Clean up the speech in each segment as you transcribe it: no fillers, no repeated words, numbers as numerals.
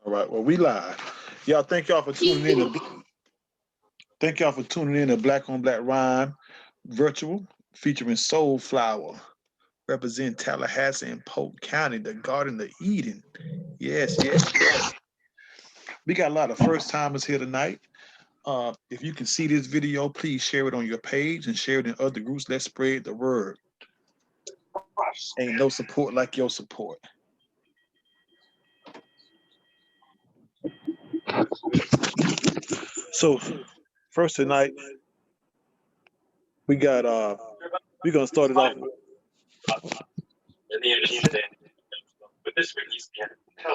All right, well, we live. Y'all, thank y'all for tuning in. Thank y'all for tuning in to Black on Black Rhyme Virtual featuring Soul Flower, representing Tallahassee and Polk County, the Garden of Eden. Yes, yes, yes. We got a lot of first timers here tonight. If you can see this video, please share it on your page and share it in other groups. Let's spread the word. Ain't no support like your support. So first tonight, we got we're gonna start it off.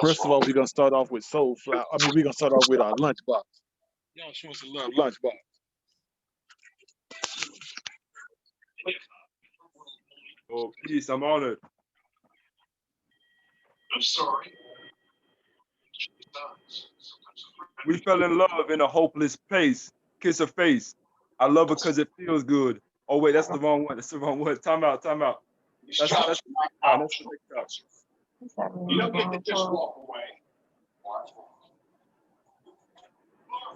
First of all, we're gonna start off with Soul Flower. I mean, we're gonna start off with our Lunchbox. Y'all show us a love, Lunchbox. Oh, peace, I'm honored. I'm sorry. We fell in love in a hopeless place. Kiss her face. I love her because it feels good. Oh wait, that's the wrong one. That's the wrong one. Time out, time out. That's the next time. That's the next time. You don't get to just walk away.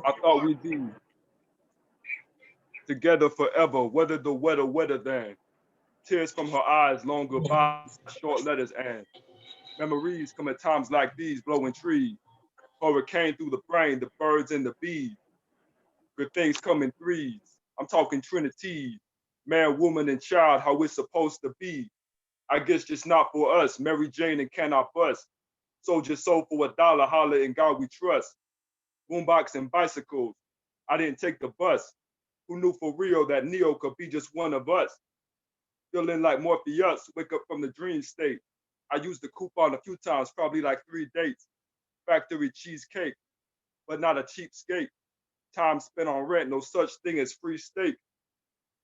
I thought we'd be together forever, whether the weather wetter than. Tears from her eyes, long goodbyes, short letters, and memories come at times like these, blowing trees. Hurricane through the brain, the birds and the bees. Good things come in threes. I'm talking Trinity. Man, woman, and child, how it's supposed to be. I guess just not for us. Mary Jane and cannot bust. Soldier sold for $1, holler in God we trust. Boombox and bicycles. I didn't take the bus. Who knew for real that Neo could be just one of us? Feeling like Morpheus, wake up from the dream state. I used the coupon a few times, probably like 3 dates. Factory cheesecake, but not a cheapskate. Time spent on rent, no such thing as free steak.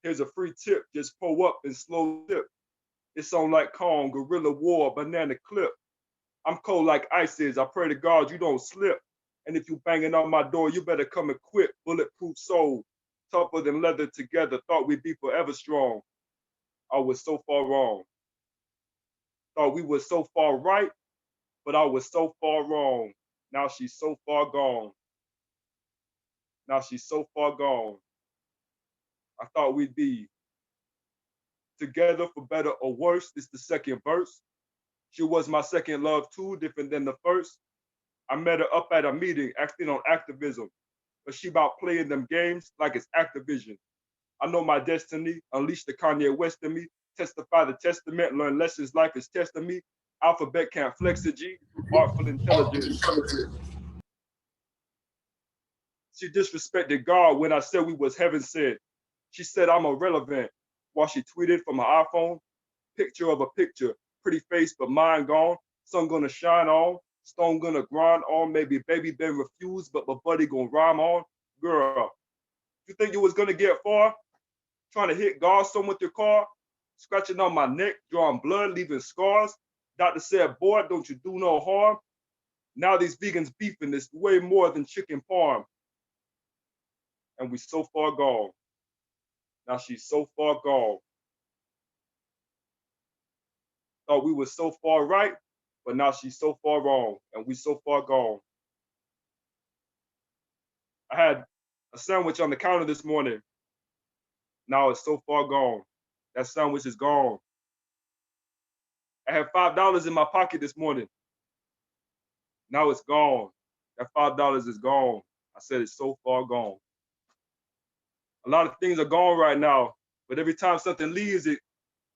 Here's a free tip, just pull up and slow dip. It's on like Kong, Guerrilla War, Banana Clip. I'm cold like ice is, I pray to God you don't slip. And if you banging on my door, you better come equipped, bulletproof soul. Tougher than leather together, thought we'd be forever strong. I was so far wrong. Thought we were so far right, but I was so far wrong. Now she's so far gone. Now she's so far gone. I thought we'd be together for better or worse. This the second verse. She was my second love too, different than the first. I met her up at a meeting, acting on activism, but she about playing them games like it's Activision. I know my destiny, unleash the Kanye West in me, testify the testament, learn lessons life is testing me. Alphabet can't flex a G, artful intelligence. She disrespected God when I said we was heaven sent. She said I'm irrelevant while she tweeted from her iPhone, picture of a picture, pretty face but mind gone, sun gonna shine on, stone gonna grind on, maybe baby been refused but my buddy gonna rhyme on. Girl, you think you was gonna get far? Trying to hit God some with your car? Scratching on my neck, drawing blood, leaving scars? Doctor said, boy, don't you do no harm? Now these vegans beefing this way more than chicken parm. And we so far gone. Now she's so far gone. Thought we were so far right, but now she's so far wrong, and we so far gone. I had a sandwich on the counter this morning. Now it's so far gone. That sandwich is gone. I had $5 in my pocket this morning. Now it's gone. That $5 is gone. I said it's so far gone. A lot of things are gone right now, but every time something leaves, it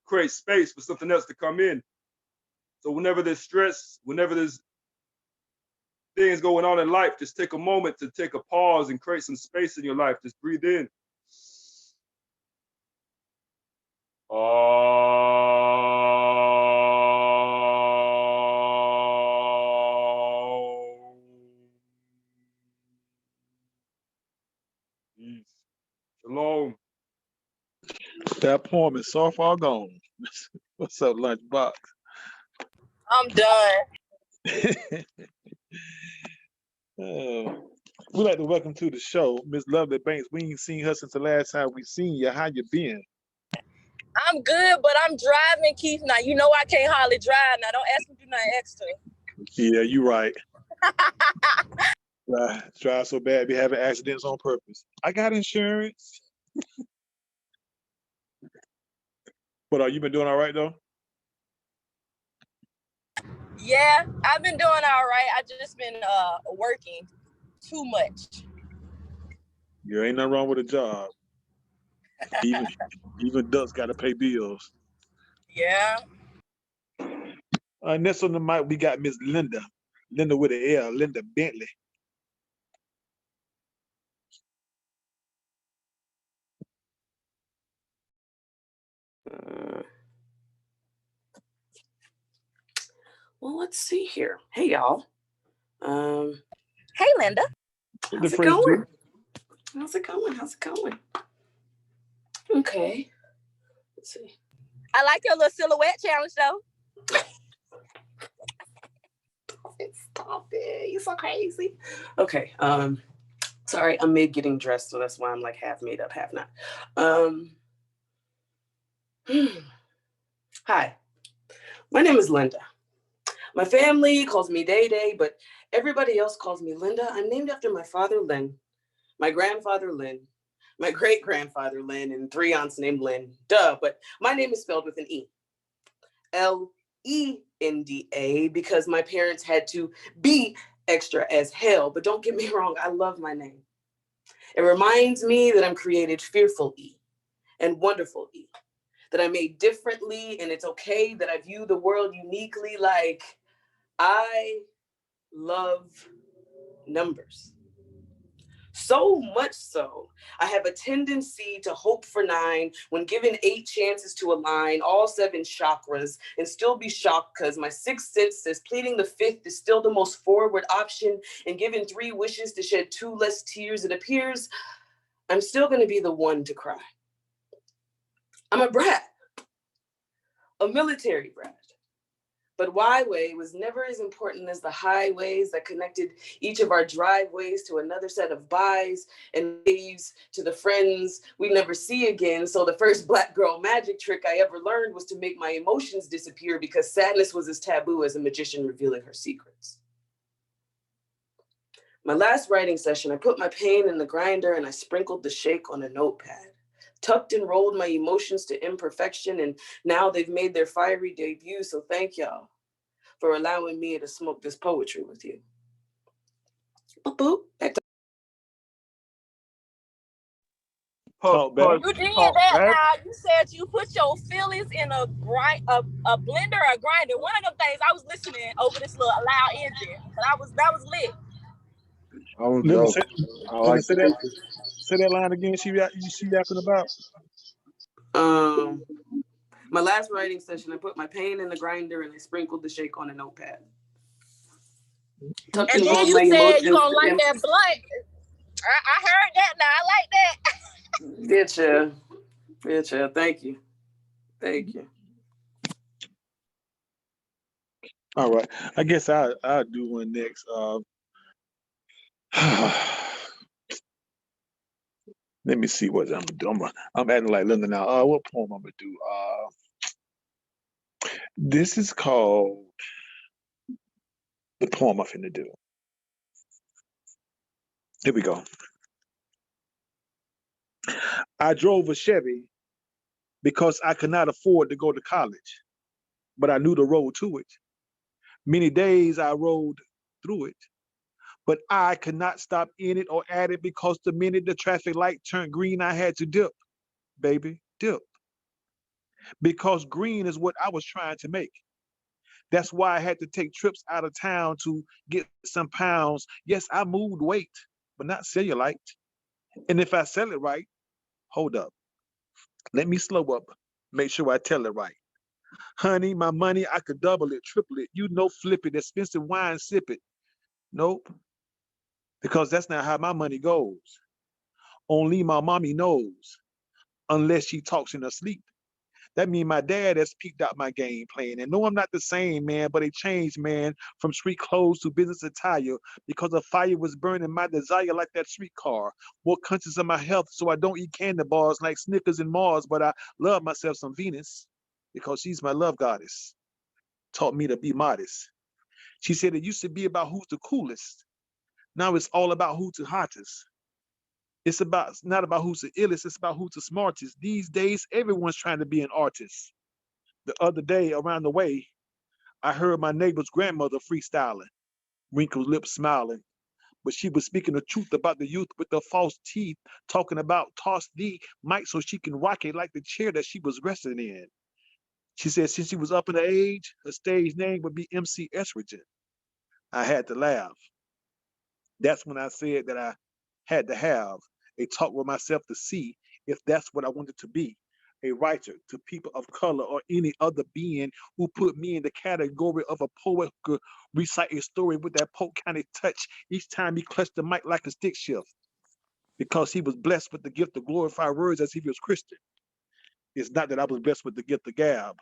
creates space for something else to come in. So whenever there's stress, whenever there's things going on in life, just take a moment to take a pause and create some space in your life. Just breathe in. Peace. Shalom. That poem is so far gone. What's up, Lunchbox? I'm done. We'd like to welcome to the show Miss Lovely Banks. We ain't seen her since the last time we seen you. How you been? I'm good, but I'm driving, Keith. Now, you know I can't hardly drive. Now, don't ask me to do nothing extra. Yeah, you right. Drive so bad, be having accidents on purpose. I got insurance. But you been doing all right though? Yeah, I've been doing all right. I just been working too much. Yeah, ain't nothing wrong with a job. Even ducks got to pay bills. Yeah. Next on the mic, we got Miss Linda. Linda with an L, Linda Bentley. Well, let's see here. Hey, y'all. Hey, Linda. How's it going? How's it going? How's it going? Okay. Let's see. I like your little silhouette challenge, though. Stop it. You're so crazy. Okay. Sorry, I'm mid getting dressed, so that's why I'm like half made up, half not. Hi. My name is Linda. My family calls me Day Day, but everybody else calls me Linda. I'm named after my father, Lynn, my grandfather, Lynn, my great-grandfather, Lynn, and 3 aunts named Lynn. Duh, but my name is spelled with an E. L-E-N-D-A, because my parents had to be extra as hell. But don't get me wrong, I love my name. It reminds me that I'm created fearful E and wonderful E, that I'm made differently, and it's okay that I view the world uniquely. Like, I love numbers. So much so, I have a tendency to hope for 9 when given 8 chances to align all 7 chakras and still be shocked because my 6th sense says pleading the 5th is still the most forward option, and given 3 wishes to shed 2 less tears, it appears I'm still going to be the one to cry. I'm a brat, a military brat. But Y-Way was never as important as the highways that connected each of our driveways to another set of buys and waves to the friends we never see again. So the first Black girl magic trick I ever learned was to make my emotions disappear, because sadness was as taboo as a magician revealing her secrets. My last writing session, I put my pain in the grinder and I sprinkled the shake on a notepad. Tucked and rolled my emotions to imperfection, and now they've made their fiery debut, so thank y'all for allowing me to smoke this poetry with you. Boop, boop. Back to Talk back. You did that now. You said you put your feelings in a blender or a grinder. One of them things. I was listening over this little loud engine, but that was lit. I was Linda, dope. I like say that line again. She yapping about. my last writing session, I put my pain in the grinder and I sprinkled the shake on a notepad. And then you said you gonna like that blunt. I heard that now. I like that. Bitcha. Thank you. All right. I guess I'll do one next. Let me see what I'm gonna do. I'm acting like Linda now. What poem I'm gonna do? This is called the poem I'm finna do. Here we go. I drove a Chevy because I could not afford to go to college, but I knew the road to it. Many days I rode through it, but I could not stop in it or at it because the minute the traffic light turned green, I had to dip, baby, dip. Because green is what I was trying to make. That's why I had to take trips out of town to get some pounds. Yes, I moved weight, but not cellulite. And if I sell it right, hold up. Let me slow up. Make sure I tell it right. Honey, my money, I could double it, triple it. You know, flip it, expensive wine, sip it. Nope, because that's not how my money goes. Only my mommy knows, unless she talks in her sleep. That means my dad has peeked out my game plan. And no, I'm not the same, man, but a changed man from street clothes to business attire because a fire was burning my desire like that streetcar. More conscious of my health so I don't eat candy bars like Snickers and Mars, but I love myself some Venus because she's my love goddess. Taught me to be modest. She said it used to be about who's the coolest. Now it's all about who's the hottest. It's not about who's the illest, it's about who's the smartest. These days, everyone's trying to be an artist. The other day, around the way, I heard my neighbor's grandmother freestyling, wrinkled lips smiling. But she was speaking the truth about the youth with the false teeth, talking about toss the mic so she can rock it like the chair that she was resting in. She said since she was up in the age, her stage name would be MC Estrogen. I had to laugh. That's when I said that I had to have a talk with myself to see if that's what I wanted to be. A writer to people of color or any other being who put me in the category of a poet who could recite a story with that Polk County touch each time he clutched the mic like a stick shift. Because he was blessed with the gift of glorified words as if he was Christian. It's not that I was blessed with the gift of gab,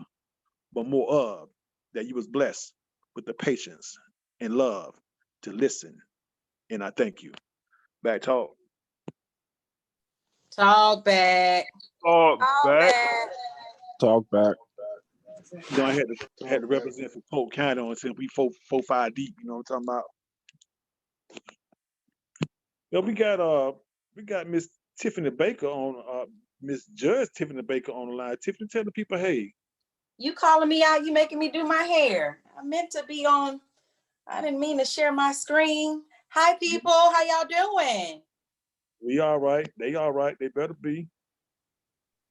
but more of that you was blessed with the patience and love to listen. And I thank you. Back talk. Talk back. Oh, Oh back. man. Talk back. You know, I had to represent for Polk County on since we 4-5 deep. You know what I'm talking about? Yeah, we got Miss Tiffany Baker on Miss Judge Tiffany Baker on the line. Tiffany, tell the people, hey. You calling me out, you making me do my hair. I meant to be on, I didn't mean to share my screen. Hi people, how y'all doing? We all right. They all right. They better be.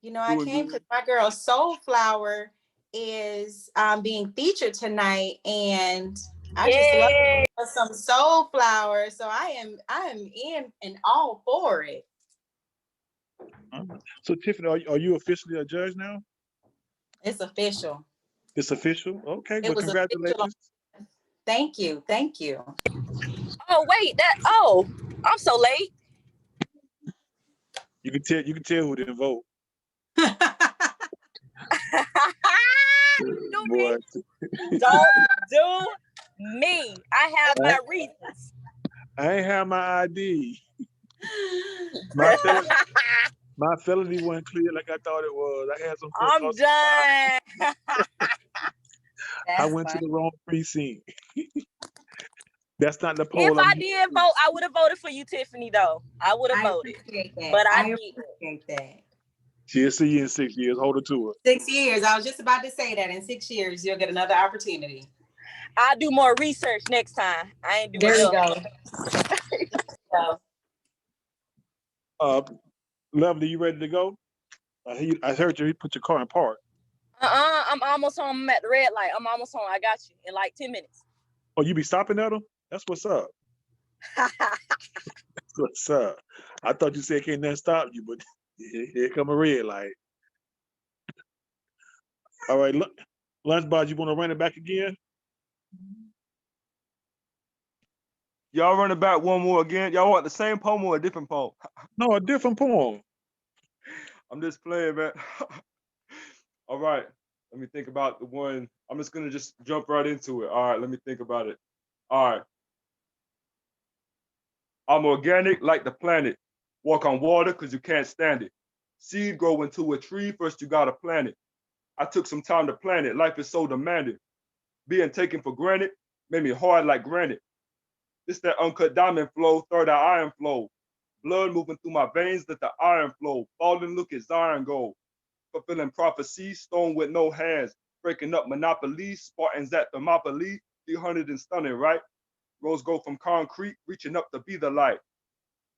You know, I Doing came good. because my girl Soulflower is being featured tonight, and I just Yay. love some Soulflower. So I am in and all for it. So Tiffany, are you officially a judge now? It's official. It's official? Okay, It well, was official. congratulations. Thank you. Thank you. Oh wait, I'm so late. You can tell who didn't vote. Do Boy, me. Don't do me. I have my reasons. I ain't have my ID. My felony wasn't clear like I thought it was. I had some I'm done. I went to the wrong precinct. That's not the poll. If I did vote, I would have voted for you, Tiffany, though. I would have voted. Appreciate that. But I appreciate that. She'll see you in 6 years. Hold her to it. 6 years. I was just about to say that in 6 years, you'll get another opportunity. I'll do more research next time. I ain't doing There you go. Lovely, you ready to go? I heard you put your car in park. I'm almost home. I'm at the red light. I'm almost home. I got you in like 10 minutes. Oh, you be stopping at them? That's what's up. That's what's up. I thought you said can't nothing stop you, but here come a red light. All right, look, Lunchbox, you want to run it back again? Y'all run it back one more again. Y'all want the same poem or a different poem? No, a different poem. I'm just playing, man. All right. Let me think about the one. I'm just going to just jump right into it. All right. Let me think about it. All right. I'm organic like the planet. Walk on water because you can't stand it. Seed grow into a tree. First, you got to plant it. I took some time to plant it. Life is so demanding. Being taken for granted made me hard like granite. This that uncut diamond flow, third eye iron flow. Blood moving through my veins, let the iron flow. Falling, look at Zion go. Fulfilling prophecy, stone with no hands. Breaking up monopoly, Spartans at Thermopylae. 300 and stunning, right? Rose gold from concrete, reaching up to be the light.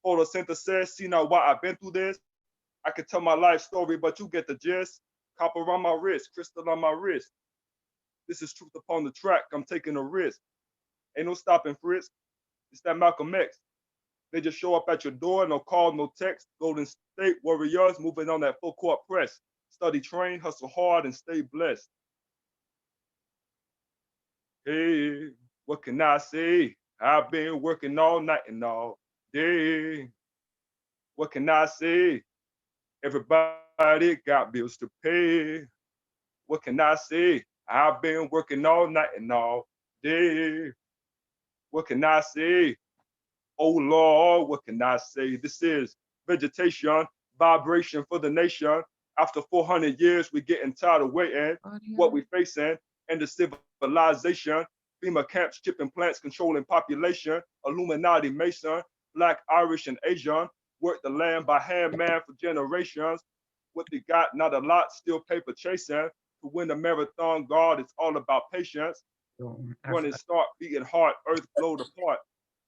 Photosynthesis, see now why I've been through this. I could tell my life story, but you get the gist. Copper on my wrist, crystal on my wrist. This is truth upon the track, I'm taking a risk. Ain't no stopping frisk. It's that Malcolm X. They just show up at your door, no call, no text. Golden State Warriors moving on that full court press. Study, train, hustle hard, and stay blessed. Hey, what can I say? I've been working all night and all day. What can I say? Everybody got bills to pay. What can I say? I've been working all night and all day. What can I say? Oh Lord, what can I say? This is vegetation, vibration for the nation. After 400 years, we're getting tired of waiting. What we facing and the civilization. FEMA camps, chipping plants, controlling population. Illuminati Mason, Black, Irish, and Asian. Work the land by hand, man, for generations. What they got, not a lot, still paper chasing. To win the marathon, God, it's all about patience. Running start, beating heart, earth blowed apart.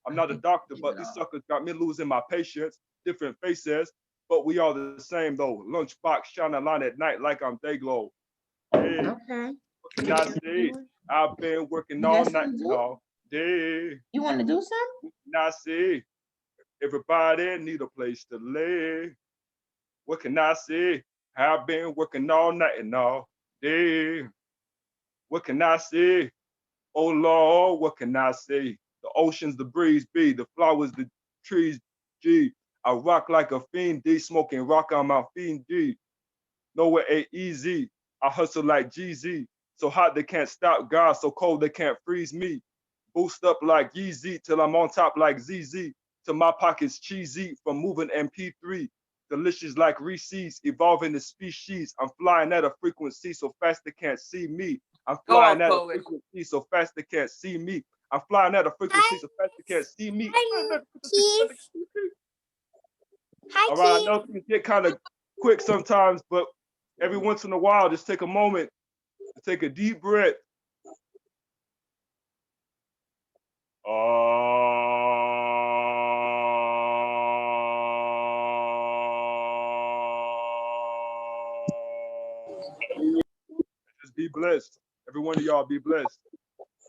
I'm not a doctor, but these suckers got me losing my patience. Different faces, but we all the same though. Lunchbox shining line at night like I'm Dayglow. Hey, Okay. what can I say? I've been working all night all day. You want to do something? What can I say? Everybody need a place to lay. What can I say? I've been working all night and all day. What can I say? Oh Lord, what can I say? The oceans, the breeze be, the flowers, the trees, G. I rock like a fiend, D, smoking rock on my fiend, D. Nowhere ain't easy. I hustle like GZ. So hot they can't stop God, so cold they can't freeze me. Boost up like Yeezy till I'm on top like ZZ. Till my pockets cheesy from moving MP3. Delicious like Reese's, evolving the species. I'm flying at a frequency so fast they can't see me. I'm flying at a frequency so fast they can't see me. I'm flying at a frequency so fast they can't see me. All right, I know things get kind of quick sometimes, but every once in a while, just take a moment to take a deep breath. Just be blessed. Every one of y'all be blessed.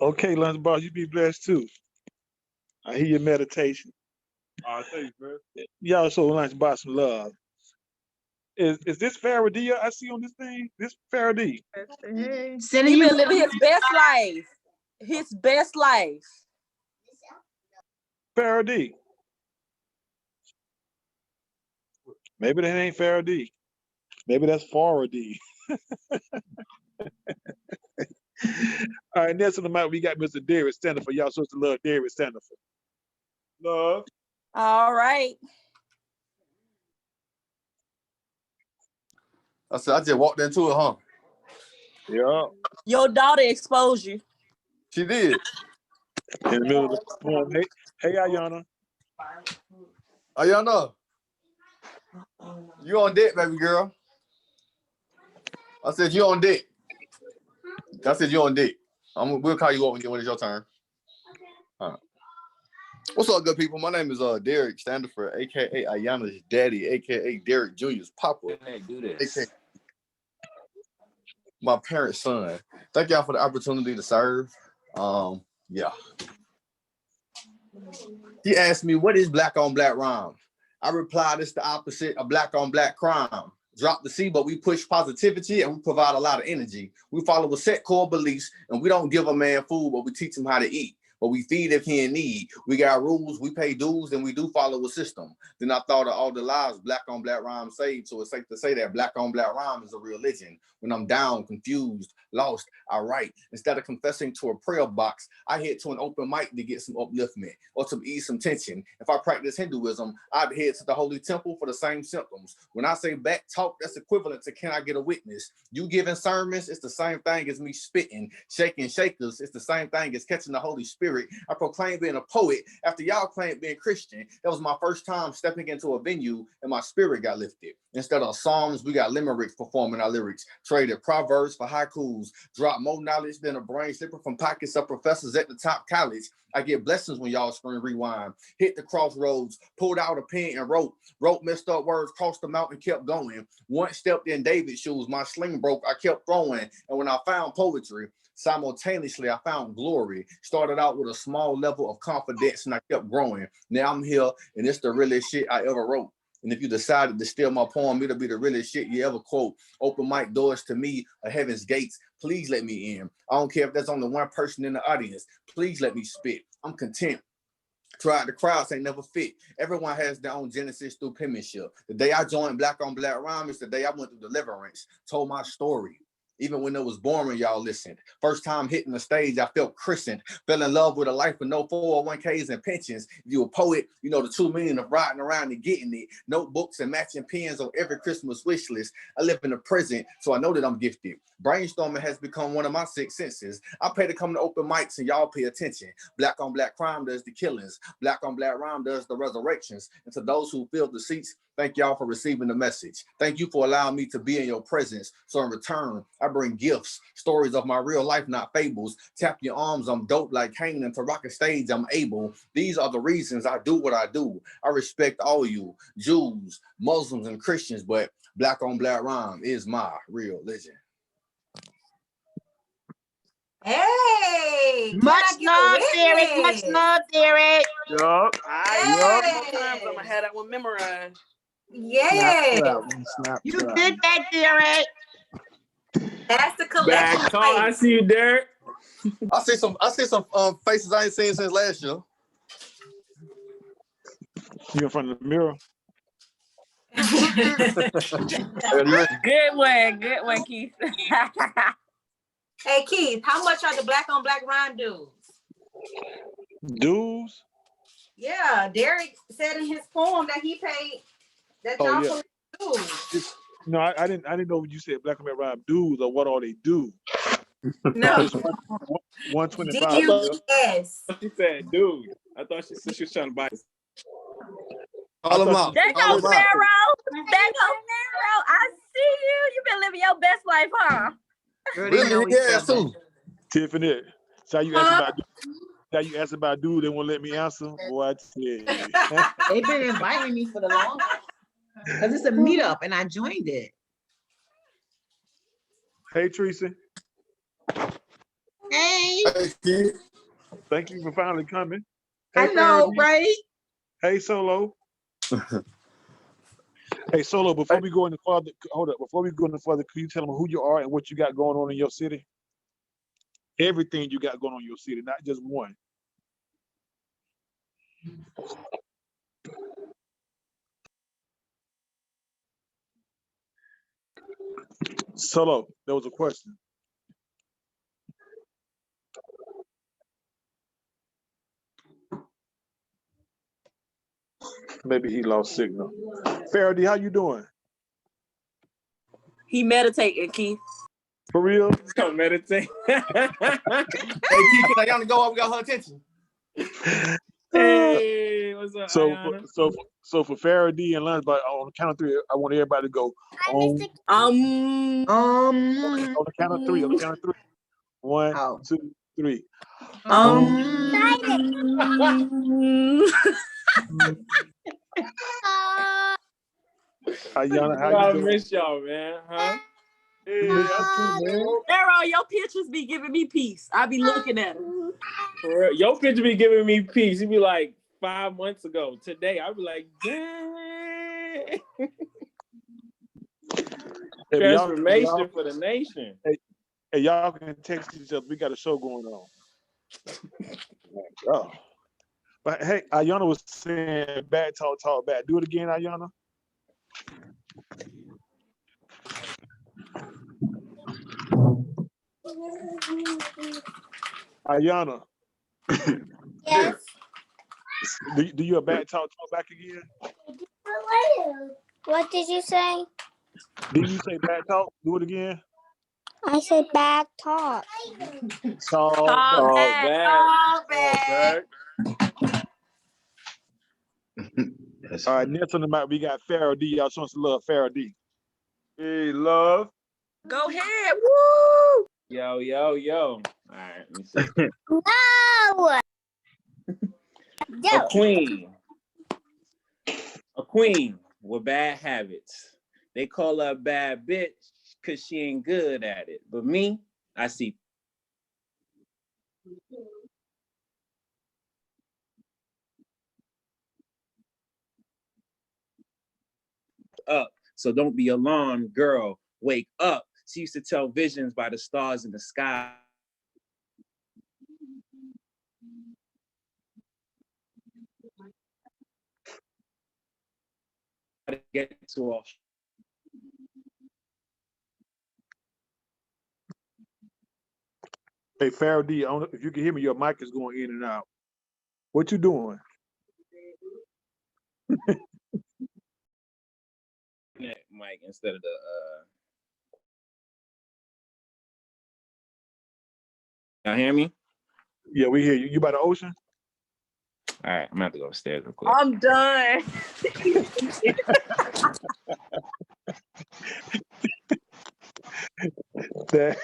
Okay, Lunchbox, you be blessed too. I hear your meditation. Thanks, man. Y'all show Lunchbox some love. Is this Faraday I see on this thing? This Faraday. Sending He you. been living his best life. His best life. Faraday. Maybe that ain't Faraday. Maybe that's Faraday. All right, next on the mic, we got Mr. Derek Standifer. Y'all supposed to love Derek Standifer. Love. All right. I said, I just walked into it, huh? Yeah. Your daughter exposed you. She did. In the middle of the poem. Hey, Ayana. Ayana, you on deck, baby girl. I said, you on deck. I said, you on deck. We'll call you up when it's your turn. All right. What's up, good people? My name is Derek Standifer, a.k.a. Ayana's daddy, a.k.a. Derek Jr.'s papa. Do this. AKA my parents' son. Thank y'all for the opportunity to serve. Yeah. He asked me, what is black on black rhyme? I replied, it's the opposite of black on black crime. Drop the C, but we push positivity and we provide a lot of energy. We follow a set core beliefs and we don't give a man food, but we teach him how to eat. But we feed if he in need. We got rules, we pay dues, and we do follow a system. Then I thought of all the lives black on black rhyme saved. So it's safe to say that black on black rhyme is a religion. When I'm down, confused, lost, I write. Instead of confessing to a prayer box, I head to an open mic to get some upliftment or to ease some tension. If I practice Hinduism, I'd head to the holy temple for the same symptoms. When I say back talk, that's equivalent to can I get a witness? You giving sermons, it's the same thing as me spitting. Shaking shakers, it's the same thing as catching the Holy Spirit. spirit. I proclaim being a poet after y'all claimed being Christian. That was my first time stepping into a venue and my spirit got lifted. Instead of psalms, we got limericks performing our lyrics. Traded proverbs for haikus. Dropped more knowledge than a brain slipper from pockets of professors at the top college. I get blessings when y'all scream rewind. Hit the crossroads, pulled out a pen and wrote messed up words, crossed the mountain, kept going. Once stepped in David's shoes, my sling broke, I kept throwing. And when I found poetry, simultaneously I found glory. Started out with a small level of confidence and I kept growing. Now I'm here and it's the realest shit I ever wrote. And if you decided to steal my poem, it'll be the realest shit you ever quote. Open mic doors to me are heaven's gates. Please let me in. I don't care if there's only one person in the audience. Please let me spit. I'm content. Tried the crowds ain't never fit. Everyone has their own genesis through penmanship. The day I joined Black on Black Rhyme is the day I went through deliverance. Told my story. Even when it was boring, y'all listened. First time hitting the stage, I felt christened. Fell in love with a life with no 401ks and pensions. If you're a poet, you know the true meaning of riding around and getting it. Notebooks and matching pens on every Christmas wish list. I live in the present, so I know that I'm gifted. Brainstorming has become one of my six senses. I pay to come to open mics and y'all pay attention. Black on Black crime does the killings. Black on Black rhyme does the resurrections. And to those who filled the seats, thank y'all for receiving the message. Thank you for allowing me to be in your presence. So in return, I bring gifts, stories of my real life, not fables. Tap your arms, I'm dope like Kanan. To rock a stage, I'm able. These are the reasons I do what I do. I respect all you, Jews, Muslims, and Christians, but Black on Black rhyme is my real religion. Hey, Much love, Derek. Much love, Derek. Yup. I'm gonna have that one memorized. Yeah. You did that, Derek. That's the Back collection call. I plate. see you, Derek. I see some faces I ain't seen since last year. You in front of the mirror? Good one, Keith. Hey, Keith, how much are the Black on Black rhyme dues? Dues? Yeah, Derek said in his poem that he paid that Oh, y'all yeah. collect dues. No, I didn't know what you said. Black and White Rhyme dues or what all they do. No. It's 125. DUES. She said, dude. I thought she said she was trying to buy. All them out. There All goes them Pharaoh. out. There goes Pharaoh. I see you. You've been living your best life, huh? Really? Yeah, too. Tiffany, so you asked about dude, they won't let me answer. Boy, I tell you. They've been inviting me for the longest because it's a meetup and I joined it. Hey, Tracy. Hey, Hey, Keith. Thank you for finally coming. Hey, I know, Faraday. right? Hey, Solo. Hey, Solo, before we go any further, hold up. Before we go any further, can you tell them who you are and what you got going on in your city? Everything you got going on in your city, not just one. Solo, there was a question. Maybe he lost signal. Faraday, how you doing? He meditating, Keith. For real? Don't meditate. Hey, Keith, can Ayana go up? We got her attention. Hey, what's up, Ayana? So for Faraday and Lunch, but on the count of three, I want everybody to go. On the count of three. On the count of three. One, Oh. 2, 3. Ayana, how I you doing? miss y'all, man. Huh? Hey, I see, man. Pharaoh, your pictures be giving me peace. I be looking at them. For real. Your picture be giving me peace. You be like 5 months ago. Today, I be like, dang. Hey, Transformation for the nation. Hey, y'all can text each other. We got a show going on. Oh. But hey, Ayana was saying bad talk bad. Do it again, Ayana. Ayana. Yes. Do you a bad talk back again? What did you say? Did you say bad talk? Do it again. I said bag talk. Tall, Tall Oh, bag. bad. Oh, Oh, bad. bag. That's All right, funny. next on the map, we got Pharaoh D. Y'all show us some love, Pharaoh D. Hey, love. Go ahead. Woo! Yo, yo, yo. All right, let me see. No. A queen. A queen with bad habits. They call her a bad bitch because she ain't good at it. But me, I see up. So don't be alarmed, girl. Wake up. She used to tell visions by the stars in the sky. To get to a Hey, Pharaoh D, I don't know if you can hear me, your mic is going in and out. What you doing? mic instead of the Y'all hear me? Yeah, we hear you. You by the ocean? All right, I'm gonna have to go upstairs real quick. I'm done. That-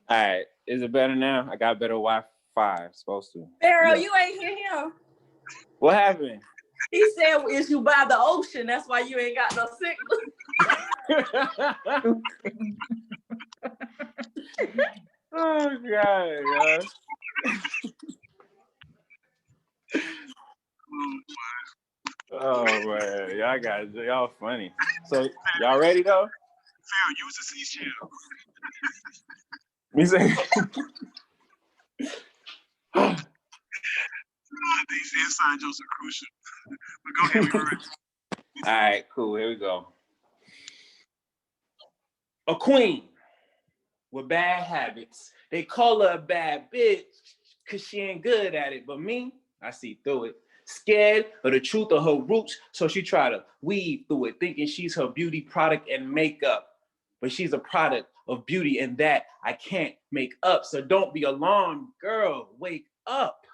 All right, is it better now? I got better Wi-Fi. Supposed to. Pharaoh, Yeah. you ain't hear him. What happened? He said, "Is you by the ocean? That's why you ain't got no signal." Oh God, oh man, y'all funny. So y'all ready though? Pharaoh, use a seashell. Me say. These inside jokes are crucial. But go ahead, we were ready. All right, cool. Here we go. A queen with bad habits. They call her a bad bitch because she ain't good at it. But me, I see through it. Scared of the truth of her roots, so she try to weave through it, thinking she's her beauty product and makeup. But she's a product of beauty, and that I can't make up. So don't be alarmed, girl. Wake up.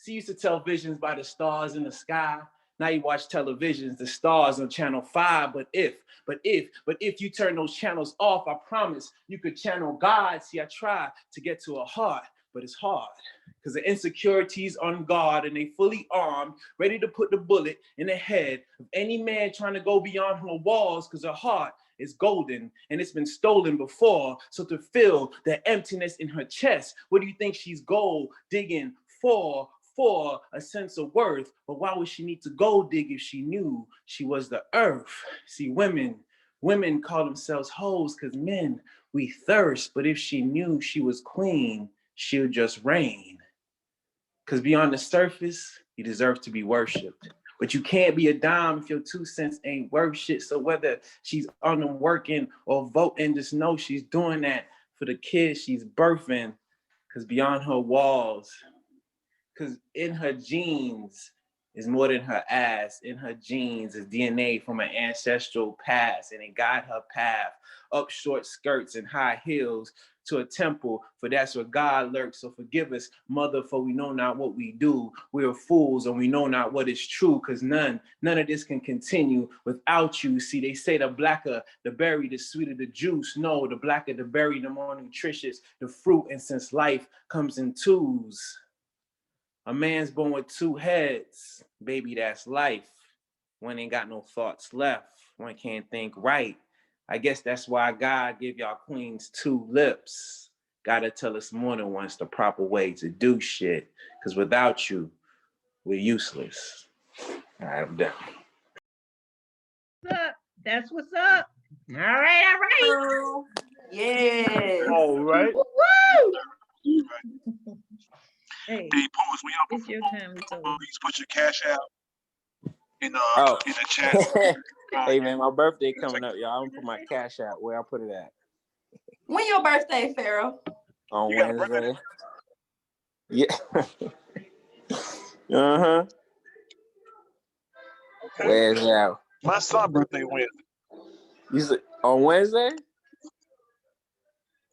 She used to tell visions by the stars in the sky. Now you watch televisions, the stars on channel 5. But if you turn those channels off, I promise you could channel God. See, I try to get to her heart, but it's hard. Because the insecurities on guard and they fully armed, ready to put the bullet in the head of any man trying to go beyond her walls, because her heart is golden and it's been stolen before. So to fill the emptiness in her chest, what do you think she's gold digging for a sense of worth? But why would she need to go dig if she knew she was the earth? See, women call themselves hoes because men, we thirst. But if she knew she was queen, she'll just reign. Because beyond the surface, you deserve to be worshipped. But you can't be a dime if your 2 cents ain't worth shit. So whether she's on them working or voting, just know she's doing that for the kids she's birthing. Because beyond her walls, because in her genes is more than her ass. In her genes is DNA from an ancestral past, and it guide her path up short skirts and high heels to a temple, for that's where God lurks. So forgive us, mother, for we know not what we do. We are fools and we know not what is true, because none of this can continue without you. See, they say the blacker the berry, the sweeter the juice. No, the blacker the berry, the more nutritious the fruit. And since life comes in twos, a man's born with 2 heads. Baby, that's life. One ain't got no thoughts left. One can't think right. I guess that's why God gave y'all queens 2 lips. Gotta tell us more than once the proper way to do shit. Because without you, we're useless. All right, I'm done. What's up? That's what's up. All right. Yes. All right. Woo! Hey, Hey, pause. When y'all it's your time to go. please put your cash out in Oh. in the chat. Hey man, my birthday coming up, y'all. I'm gonna put my cash out. Where I put it at? When your birthday, Pharaoh? On You got a Wednesday. birthday? Yeah. Uh-huh. Where's that? My son's birthday Wednesday. You said on Wednesday?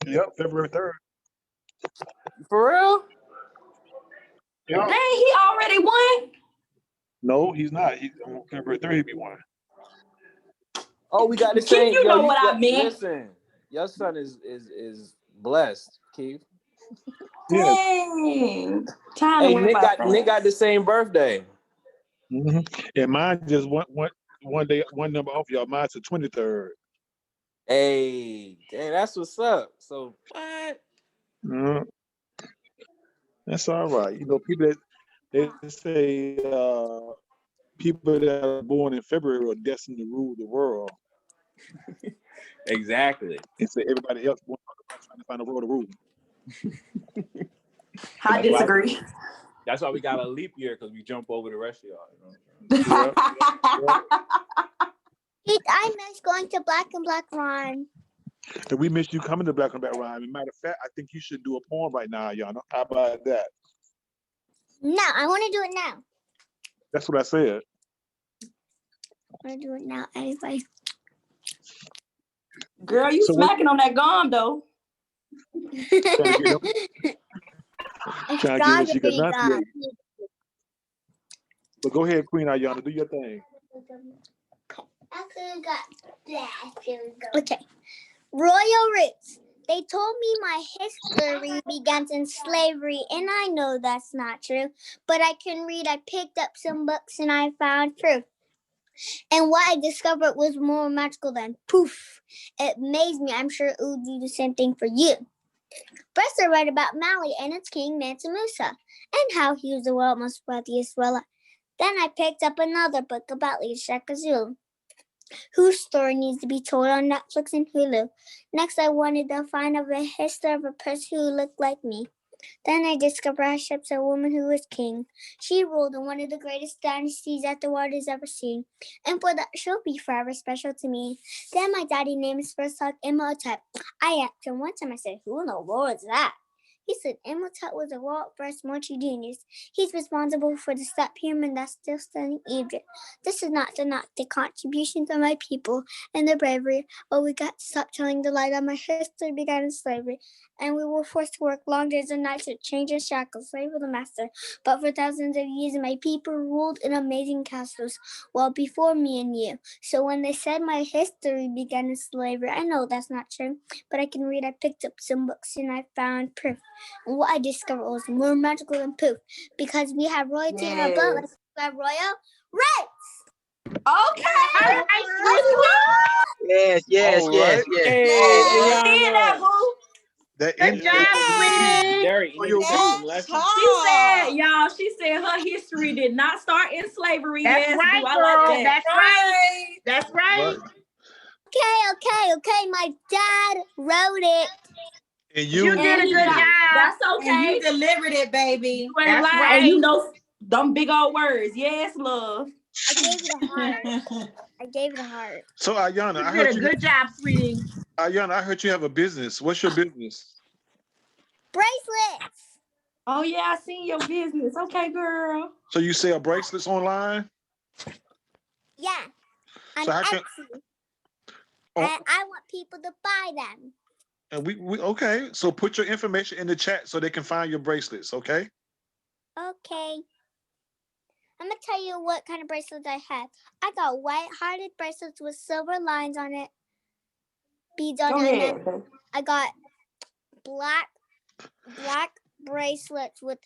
Yep, February 3rd. For real? Yep. Dang, he already won. No, he's not. He's on February 3rd. He'll be one. Oh, we got the Keith, same. you know what I meant. Listen, your son is blessed, Keith. Yeah. Dang. Time Hey, to win by Nick got the same birthday. Mm-hmm. And mine just one day, one number off y'all. Mine's the 23rd. Hey, dang, that's what's up. So what? Mm-hmm. That's all right. You know, people that they say people that are born in February are destined to rule the world. Exactly. And say everybody else trying to find a world to rule. I disagree. That's why we got a leap year, because we jump over the rest of y'all. You know? Keith, I miss going to Black and Black Rhyme. And we miss you coming to Black and Black Rhyme. As a matter of fact, I think you should do a poem right now, Yana. How about that? No, I want to do it now. That's what I said. I want to do it now, anyway. Girl, you So smacking on that gum though. It's Trying to get gotta what she be got gone. But go ahead, Queen Ayana, do your thing. Okay. Royal Roots. They told me my history begins in slavery, and I know that's not true. But I can read. I picked up some books, and I found proof. And what I discovered was more magical than poof. It amazed me. I'm sure it will do the same thing for you. First, I read about Mali and its king, Mansa Musa, and how he was the world's most wealthiest ruler. Then I picked up another book about Lee Shaka Zulu, whose story needs to be told on Netflix and Hulu. Next, I wanted to find out the history of a person who looked like me. Then I discovered Hatshepsut, a woman who was king. She ruled in one of the greatest dynasties that the world has ever seen. And for that, she'll be forever special to me. Then my daddy named his first dog Imhotep. I asked him one time, I said, who in the world is that? He said Imhotep was the world's first military genius. He's responsible for the step pyramid that's still standing in Egypt. This is not to knock the contributions of my people and their bravery, but we got to stop telling the lie that my history began in slavery, and we were forced to work long days and nights with chains and shackles, slave of the master. But for thousands of years, my people ruled in amazing castles, well before me and you. So when they said my history began in slavery, I know that's not true, but I can read. I picked up some books and I found proof. And what I discovered was more magical than poof, because we have royalty in our blood, like we have royal rights. Okay. Yes, yes, All yes, right. yes. Hey, See that, boo? That Good is job, sweetie. Derek, you need to take some lessons. She said, y'all, she said her history did not start in slavery. That's Yes, right, boo, I girl. like that. That's right. That's right. Okay. My dad wrote it. And You did a And good job. That's And okay. you delivered it, baby. You ain't That's lying. right. And you know them big old words. Yes, love. I gave it a heart. so Ayana, I You heard did a you. good job, sweetie. Ayana, I heard you have a business. What's your business? Bracelets. Oh yeah, I seen your business. Okay, girl. So you sell bracelets online? Yeah. On So how can- Etsy. Oh. And I want people to buy them. And we okay. So put your information in the chat so they can find your bracelets. Okay. Okay. I'm gonna tell you what kind of bracelets I have. I got white-hearted bracelets with silver lines on it, beads on Go it, and ahead. then I got black bracelets with,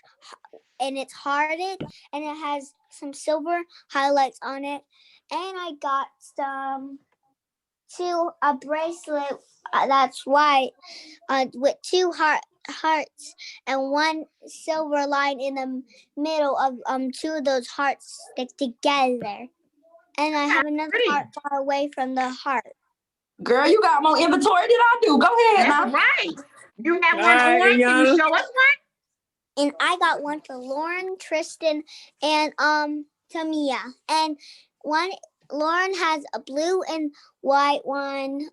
and it's hearted, and it has some silver highlights on it, and I got a bracelet that's white, with two hearts and one silver line in the middle of two of those hearts stick together, and I have another heart far away from the heart. Girl, you got more inventory than I do. Go ahead now. That's right. You have one on. Can you show us one? And I got one for Lauren, Tristan, and Tamia. And Lauren has a blue and white one.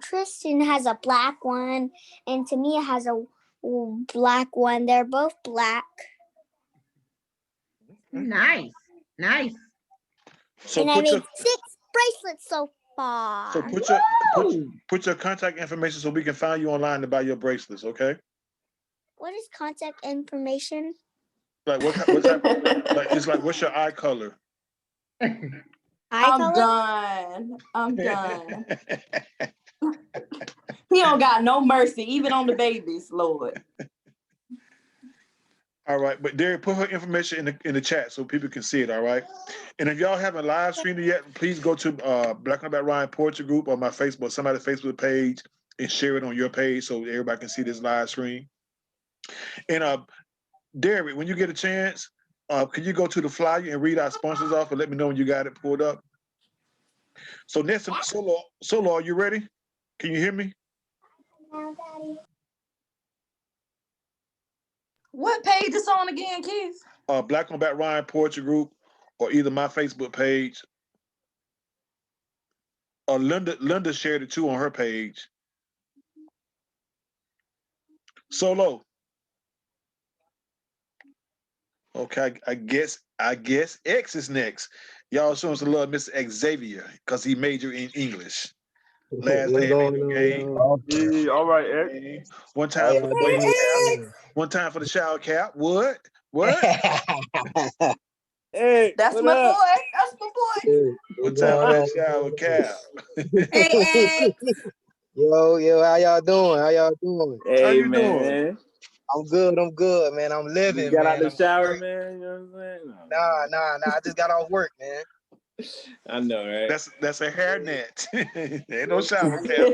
Tristan has a black one, and Tamia has a black one. They're both black. Nice. So and I put made your 6 bracelets so far. so put your contact information so we can find you online to buy your bracelets. Okay. What is contact information? Like what type? Like it's like what's your eye color? Eye I'm color? done. I'm done. He don't got no mercy, even on the babies, Lord. All right, but Derek, put her information in the chat so people can see it. All right, and if y'all haven't live streamed it yet, please go to Black on Black Ryan Poetry Group or my Facebook, somebody's Facebook page, and share it on your page so everybody can see this live stream. And Derek, when you get a chance, can you go to the flyer and read our sponsors off and let me know when you got it pulled up? So next, Solo, are you ready? Can you hear me? What page is on again, kids? Black on Black Ryan Poetry Group, or either my Facebook page. Linda shared it too on her page. Solo. Okay, I guess X is next. Y'all show us a love, Mr. Xavier, because he majored in English. Last What's name going ain't no game. on, Yeah, all right, X. One y'all? time for the base cap. One time for the shower cap. What? Hey, That's what my up? boy. That's my boy. Hey, One what's time for going the shower cap. Hey, Yo, how y'all doing? How y'all doing? How Hey you doing? man, I'm good, man. I'm you living, got out man. the I'm shower, straight. man. You know what I'm saying? Nah. I just got off work, man. I know, right? That's a hairnet. Ain't no shower cap.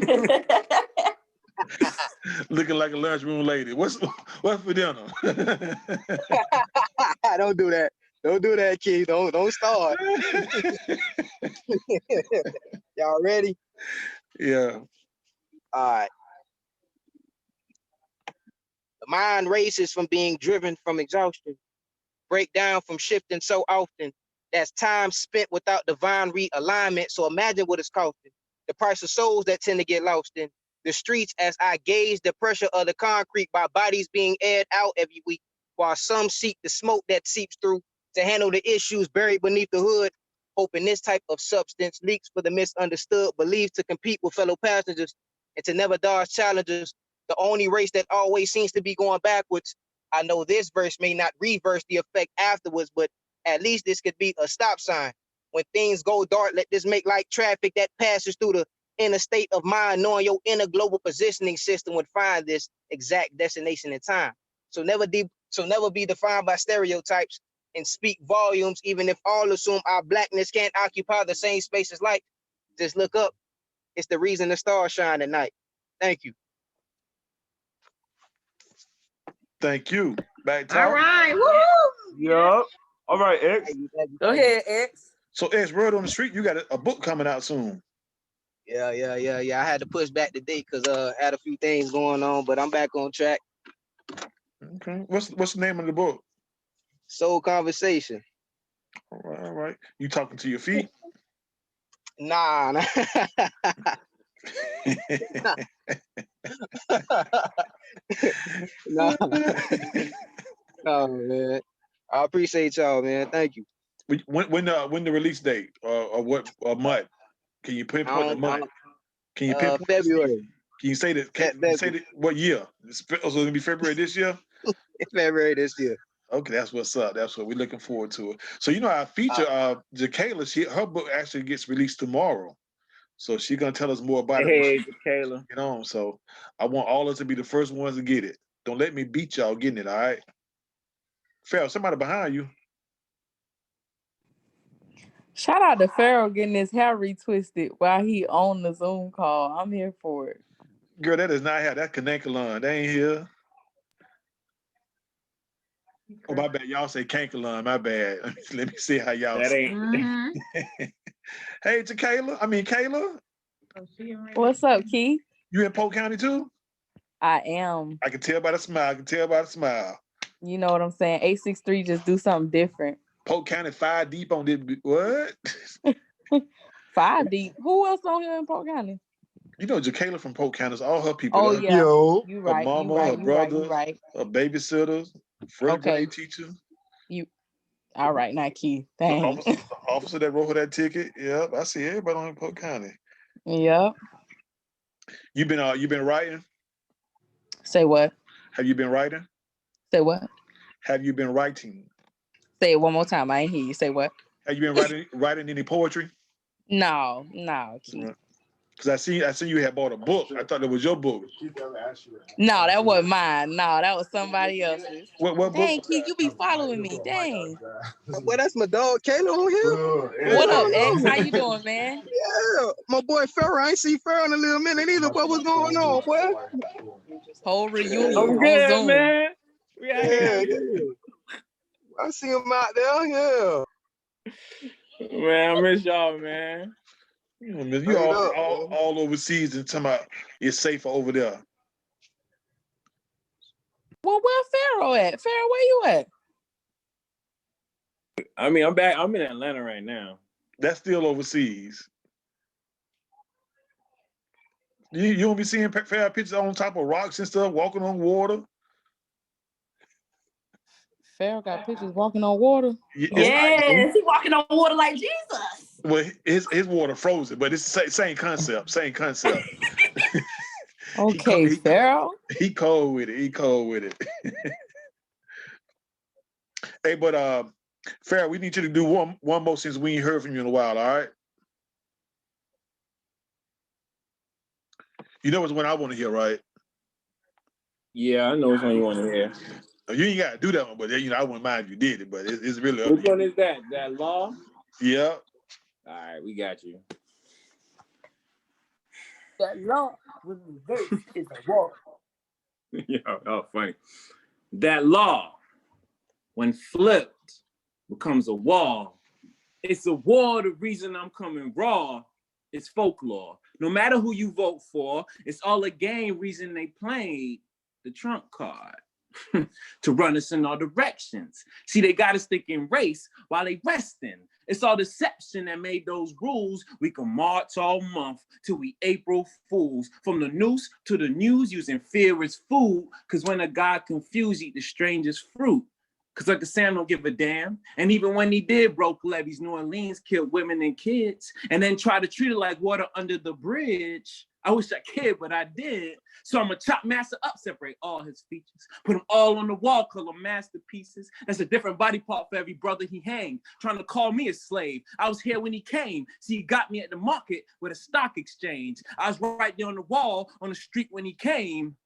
Looking like a lunchroom lady. What's for dinner? Don't do that. Don't do that, kid. Don't start. Y'all ready? Yeah. All right. The mind races from being driven from exhaustion. Break down from shifting so often. That's time spent without divine realignment. So imagine what it's costing. The price of souls that tend to get lost in the streets as I gauge the pressure of the concrete by bodies being aired out every week, while some seek the smoke that seeps through to handle the issues buried beneath the hood, hoping this type of substance leaks for the misunderstood, believed to compete with fellow passengers and to never dodge challenges. The only race that always seems to be going backwards. I know this verse may not reverse the effect afterwards, but at least this could be a stop sign. When things go dark, let this make like traffic that passes through the inner state of mind, knowing your inner global positioning system would find this exact destination in time. So never be defined by stereotypes and speak volumes, even if all assume our blackness can't occupy the same space as light. Just look up. It's the reason the stars shine at night. Thank you. Thank you. Back to All right. Woo! Yup. All right, X. Go ahead, X. So X, word on the street, you got a book coming out soon. Yeah. I had to push back the date because I had a few things going on, but I'm back on track. Okay. What's the name of the book? Soul Conversation. All right. You talking to your feet? Nah. No, man. I appreciate y'all, man. Thank you. When the release date or what month? Can you pinpoint the month? Can you pinpoint February? Can you say that? Can you say that? What year? So it's gonna be February this year. February this year. Okay, that's what's up. That's what we're looking forward to. So our feature, Jacayla, her book actually gets released tomorrow. So she's gonna tell us more about it. Hey, Jacayla. You know, so I want all of us to be the first ones to get it. Don't let me beat y'all getting it, all right? Pharaoh, somebody behind you. Shout out to Pharaoh getting his hair retwisted while he on the Zoom call. I'm here for it. Girl, that is not hair. That's Kanankalon. They ain't here. Oh, my bad. Y'all say Kankalon. My bad. Let me see how y'all That say. ain't. Hey, to Kayla. What's up, Keith? You in Polk County too? I am. I can tell by the smile. You know what I'm saying? 863 just do something different. Polk County 5 deep on this. What? 5 deep. Who else on here in Polk County? You know, Jacayla from Polk County is all her people. Oh, yeah. Yo. You right. Her mama, her brother, right. her babysitter, first grade teacher. All right, now Keith. The Thanks. officer that wrote her that ticket. Yep, I see everybody on Polk County. Yep. You been writing? Say what? Have you been writing? Say what? Have you been writing? Say it one more time. I ain't hear you. Say what? Have you been writing any poetry? No, Keith. Because I see you had bought a book. I thought it was your book. No, that wasn't mine. No, that was somebody else's. What book? Dang, Keith, you be following me. Dang. Well, that's my dog Kayla on here. What up, X? How you doing, man? Yeah, my boy Pharaoh. I ain't see Pharaoh in a little minute either. But what's going on, boy? Whole reunion I'm on good, Zoom. man. We out Yeah, here. yeah. I see him out there. Yeah. Man, I miss y'all, man. You all overseas and talking about it's safer over there. Well, where Pharaoh at? Pharaoh, where you at? I mean, I'm back. I'm in Atlanta right now. That's still overseas. You don't be seeing fair pictures on top of rocks and stuff, walking on water. Pharaoh got pictures walking on water. Yes, he walking on water like Jesus. Well, his water frozen, but it's the same concept. Same concept. Okay, Pharaoh. He cold with it. He cold with it. Hey, but Pharaoh, we need you to do one more since we ain't heard from you in a while. All right. You know it's one I want to hear, right? Yeah, I know which one you want to hear. You ain't got to do that one, but I wouldn't mind if you did it. But it's really up Which to you. one is that? That law? Yeah. All right, we got you. That law was reversed is a war. Yeah, oh, funny. That law, when flipped, becomes a wall. It's a war. The reason I'm coming raw is folklore. No matter who you vote for, it's all a game. Reason they played the trump card to run us in all directions. See, they got us thinking race while they resting. It's all deception that made those rules. We can march all month till we April Fools. From the noose to the news, using fear as food. Cause when a God confused, eat the strangest fruit. Cause Uncle Sam don't give a damn. And even when he did broke levees, New Orleans killed women and kids, and then tried to treat it like water under the bridge. I wish I could, but I did. So I'm a chop master up, separate all his features, put them all on the wall, call them masterpieces. That's a different body part for every brother he hanged, trying to call me a slave. I was here when he came. See, he got me at the market with a stock exchange. I was right there on the wall, on the street when he came.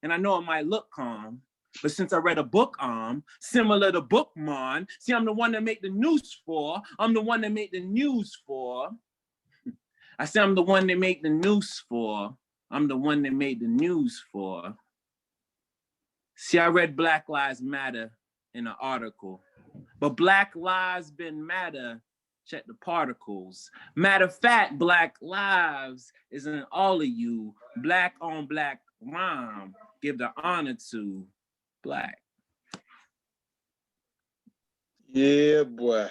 And I know it might look calm, but since I read a book similar to Bookman, see, I'm the one that made the news for. I'm the one that made the news for. I say I'm the one that made the news for. I'm the one that made the news for. See, I read Black Lives Matter in an article, but Black Lives been matter. Check the particles. Matter of fact, Black Lives isn't all of you. Black on black rhyme. Give the honor to Black. Yeah, boy.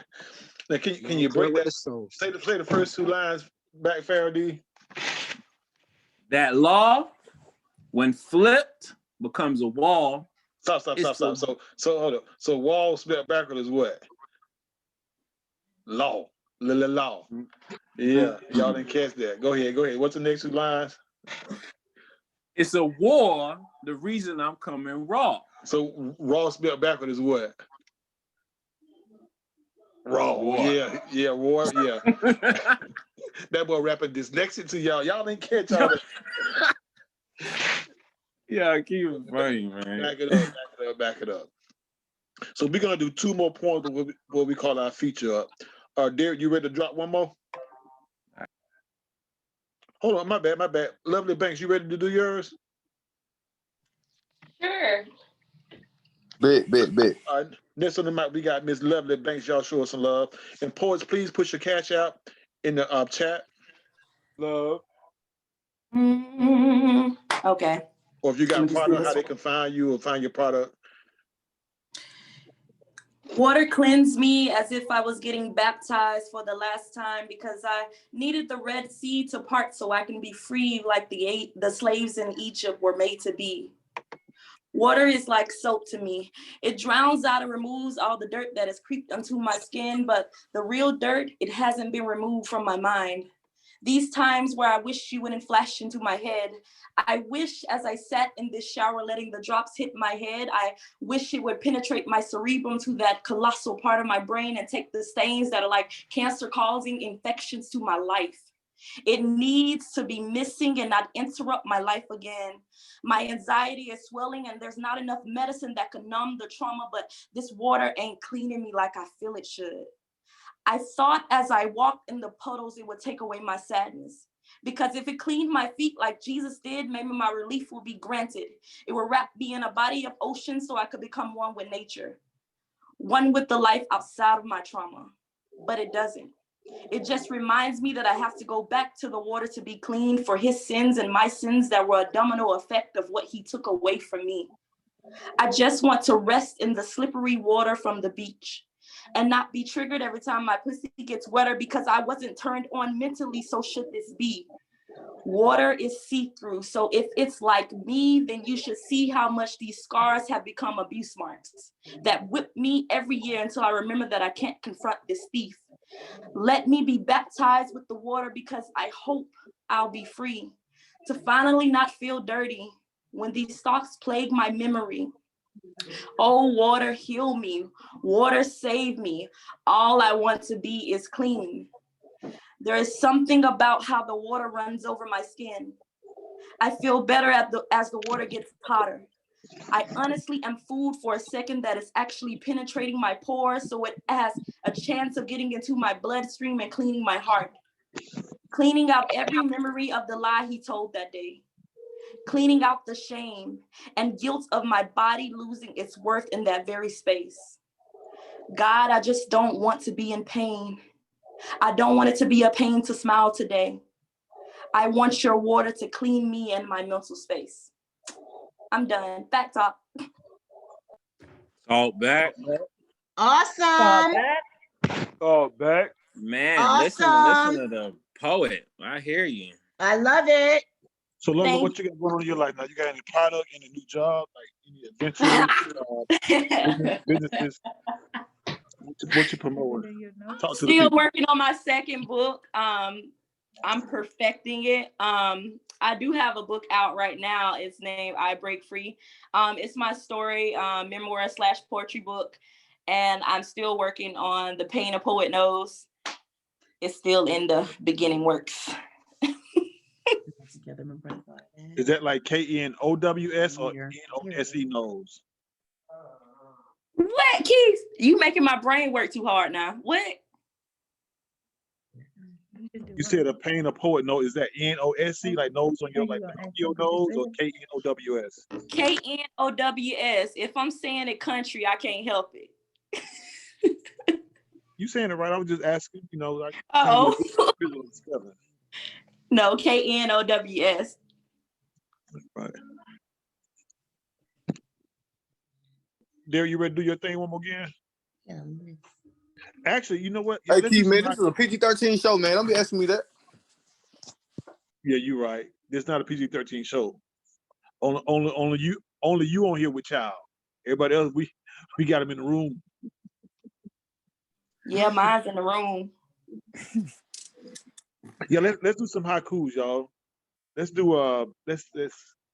Now, can you break that? So Say the first two lines back, Faraday. That law, when flipped, becomes a wall. Stop. So hold up. So wall spelled backward is what? Law. Law. Yeah, y'all didn't catch that. Go ahead. What's the next two lines? It's a war. The reason I'm coming raw. So raw spelled backward is what? Raw. War. Yeah, war. Yeah. That boy rapping dyslexic to y'all. Y'all didn't catch all that. Yeah, keep it funny, man. Back it up. So we're gonna do two more points of what we call our feature up. Derek, you ready to drop one more? Hold on, my bad. Lovely Banks, you ready to do yours? Sure. Bet. All right, next on the mic, we got Miss Lovely Banks. Y'all show us some love. And poets, please push your cash out in the chat. Love. Okay. Or if you got a product, how they can find you or find your product. Water cleansed me as if I was getting baptized for the last time because I needed the Red Sea to part so I can be free like the slaves in Egypt were made to be. Water is like soap to me. It drowns out and removes all the dirt that has creeped onto my skin, but the real dirt, it hasn't been removed from my mind. These times where I wish you wouldn't flash into my head, I wish as I sat in this shower letting the drops hit my head, I wish it would penetrate my cerebrum to that colossal part of my brain and take the stains that are like cancer-causing infections to my life. It needs to be missing and not interrupt my life again. My anxiety is swelling and there's not enough medicine that can numb the trauma, but this water ain't cleaning me like I feel it should. I thought as I walked in the puddles, it would take away my sadness. Because if it cleaned my feet like Jesus did, maybe my relief will be granted. It will wrap me in a body of ocean so I could become one with nature, one with the life outside of my trauma. But it doesn't. It just reminds me that I have to go back to the water to be clean for his sins and my sins that were a domino effect of what he took away from me. I just want to rest in the slippery water from the beach and not be triggered every time my pussy gets wetter because I wasn't turned on mentally, so should this be? Water is see-through, so if it's like me, then you should see how much these scars have become abuse marks that whip me every year until I remember that I can't confront this thief. Let me be baptized with the water because I hope I'll be free to finally not feel dirty when these thoughts plague my memory. Oh, water, heal me. Water, save me. All I want to be is clean. There is something about how the water runs over my skin. I feel better as the water gets hotter. I honestly am fooled for a second that is actually penetrating my pores, so it has a chance of getting into my bloodstream and cleaning my heart. Cleaning out every memory of the lie he told that day. Cleaning out the shame and guilt of my body losing its worth in that very space. God, I just don't want to be in pain. I don't want it to be a pain to smile today. I want your water to clean me and my mental space. I'm done. Back talk. Talk back. Awesome. Talk back. Man, Awesome. listen to the poet. I hear you. I love it. So, Lola, what you got going on in your life now? You got any product, any new job, like any adventures, businesses? What you promoting? Talk to the Still people. working on my second book. I'm perfecting it. I do have a book out right now. It's named I Break Free. It's my story, memoir / poetry book. And I'm still working on The Pain a Poet Knows. It's still in the beginning works. Is that like KNOWS or NOSE knows? What, Keith? You making my brain work too hard now. What? You said a pain a poet knows. Is that NOSE, like nose on your, like your nose, or KNOWS? KNOWS. If I'm saying it country, I can't help it. You saying it right. I was just asking, like. Oh. No, KNOWS. Right. Dare, you ready to do your thing one more again? Actually, you know what? Hey, Keith, man, this is a PG-13 show, man. Don't be asking me that. Yeah, you're right. This is not a PG-13 show. Only you on here with child. Everybody else, we got them in the room. Yeah, mine's in the room. Yeah, let's do some haikus, y'all. Let's do let's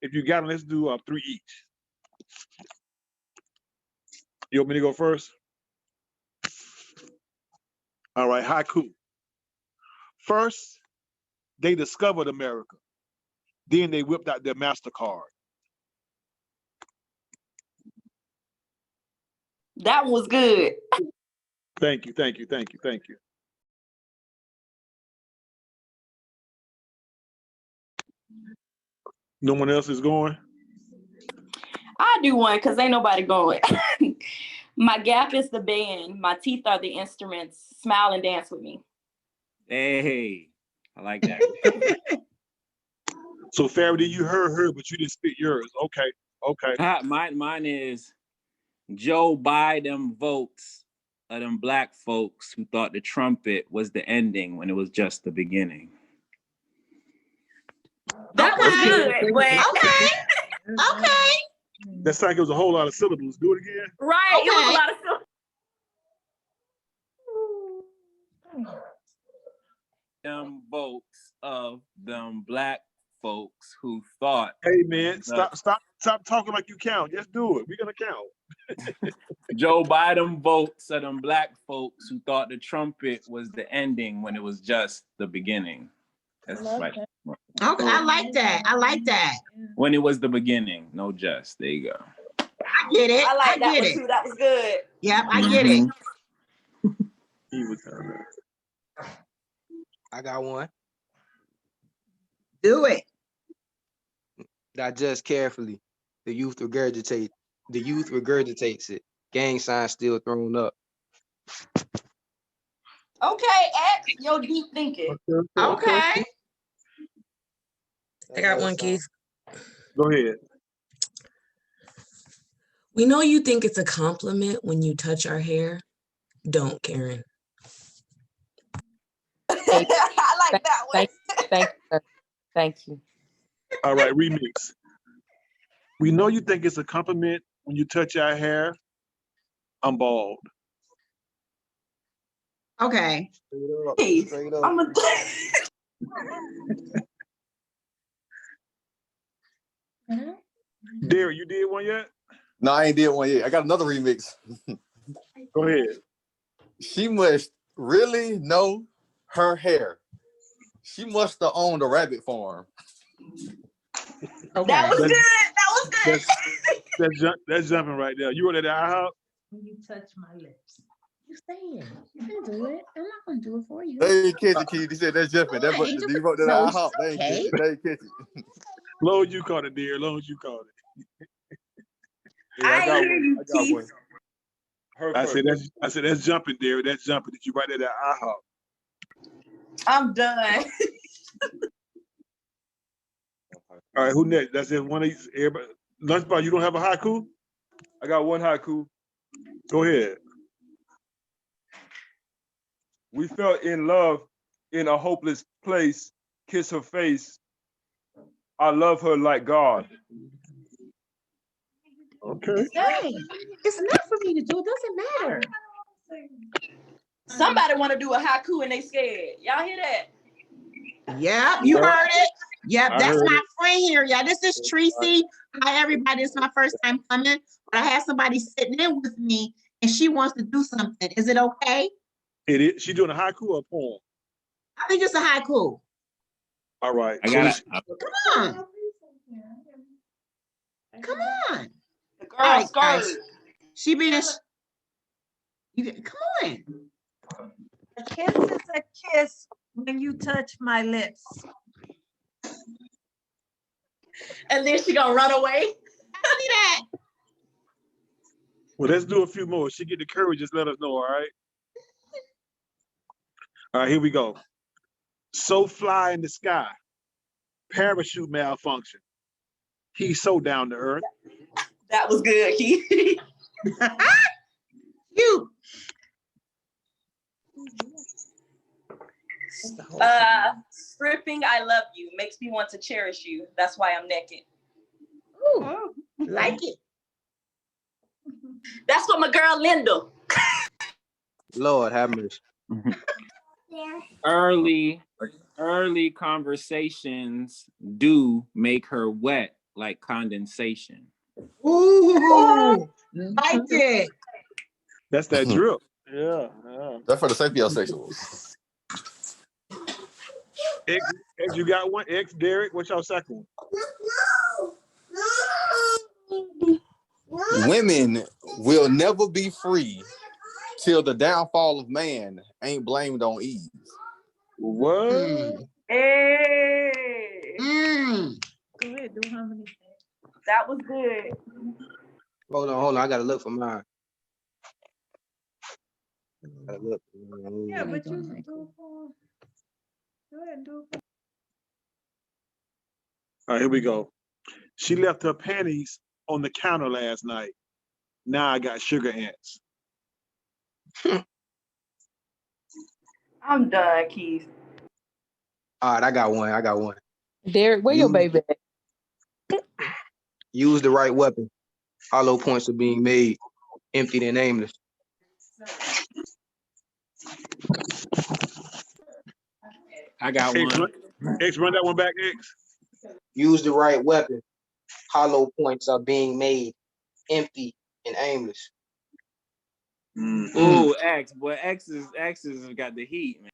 if you got them, let's do 3 each. You want me to go first? All right, haiku. First, they discovered America. Then they whipped out their MasterCard. That was good. Thank you. No one else is going? I do one because ain't nobody going. My gap is the band. My teeth are the instruments. Smile and dance with me. Hey, I like that. So Farity, you heard her, but you didn't spit yours. Okay. Mine is Joe Biden votes of them black folks who thought the trumpet was the ending when it was just the beginning. That was good. But Okay. That sounded like it was a whole lot of syllables. Do it again. Right. It was a lot of stuff. Them votes of them black folks who thought. Hey man, stop talking like you count. Just do it. We're gonna count. Joe Biden votes of them black folks who thought the trumpet was the ending when it was just the beginning. That's right. Okay, I like that. I like that. When it was the beginning, no just. There you go. I get it. I like that get one it. too. That was good. Yep, I get it. I got one. Do it. Digest carefully. The youth regurgitates it. Gang signs still thrown up. Okay, X, your deep thinking. Okay. I got one, Keith. Go ahead. We know you think it's a compliment when you touch our hair. Don't, Karen. I like that one. Thank you. All right, remix. We know you think it's a compliment when you touch our hair. I'm bald. Okay. Straight up. I'm a Derek, you did one yet? No, I ain't did one yet. I got another remix. Go ahead. She must really know her hair. She must have owned a rabbit farm. Okay. That was good. That was good. That's jumping right there. You wrote that out? When you touch my lips. You saying you can do it. I'm not gonna do it for you. They ain't catch it, Keith. He said that's jumping. That What? you wrote that No, out hop. They ain't catch okay. it. They ain't catch it. Long as you caught it, dear. Long as you caught it. I hear you, Keith. I said that's jumping, dear. That's jumping. Did you write that out hop? I'm done. All right, who next? That's it. One of these. Everybody. Lunchbox, you don't have a haiku? I got one haiku. Go ahead. We felt in love in a hopeless place. Kiss her face. I love her like God. Okay. Hey, it's not for me to do. It doesn't matter. Somebody want to do a haiku and they scared. Y'all hear that? Yep, you heard it. Yep, I that's heard my friend here. Yeah, this is Tracy. Hi, everybody. It's my first time coming, but I have somebody sitting in with me, and she wants to do something. Is it okay? It is. She doing a haiku or a poem? I think it's a haiku. All right. I got it. Come on. Come on. The girl All right, Scarlet. guys. She being. Come on. A kiss is a kiss when you touch my lips. And then she gonna run away. See that? Well, let's do a few more. If she get the courage, just let us know, all right? All right, here we go. So fly in the sky. Parachute malfunction. He's so down to earth. That was good, Keith. You. Stripping I love you makes me want to cherish you. That's why I'm naked. Ooh, like it. That's for my girl Linda. Lord have mercy. Early conversations do make her wet like condensation. Ooh, like it. That's that drip. Yeah. That's for the sapiosexuals. X, you got one? X, Derek, what's your second one? Women will never be free till the downfall of man ain't blamed on Eve. What? Hey. Go ahead, do how many? That was good. Hold on. I gotta look for mine. Yeah, but you do. Go ahead and do it. All right, here we go. She left her panties on the counter last night. Now I got sugar ants. I'm done, Keith. All right, I got one. Derek, where your baby at? Use the right weapon. Hollow points are being made, emptied and aimless. I got X, one. run that one back, X. Use the right weapon. Hollow points are being made, empty and aimless. Ooh, X, boy, X is got the heat, man.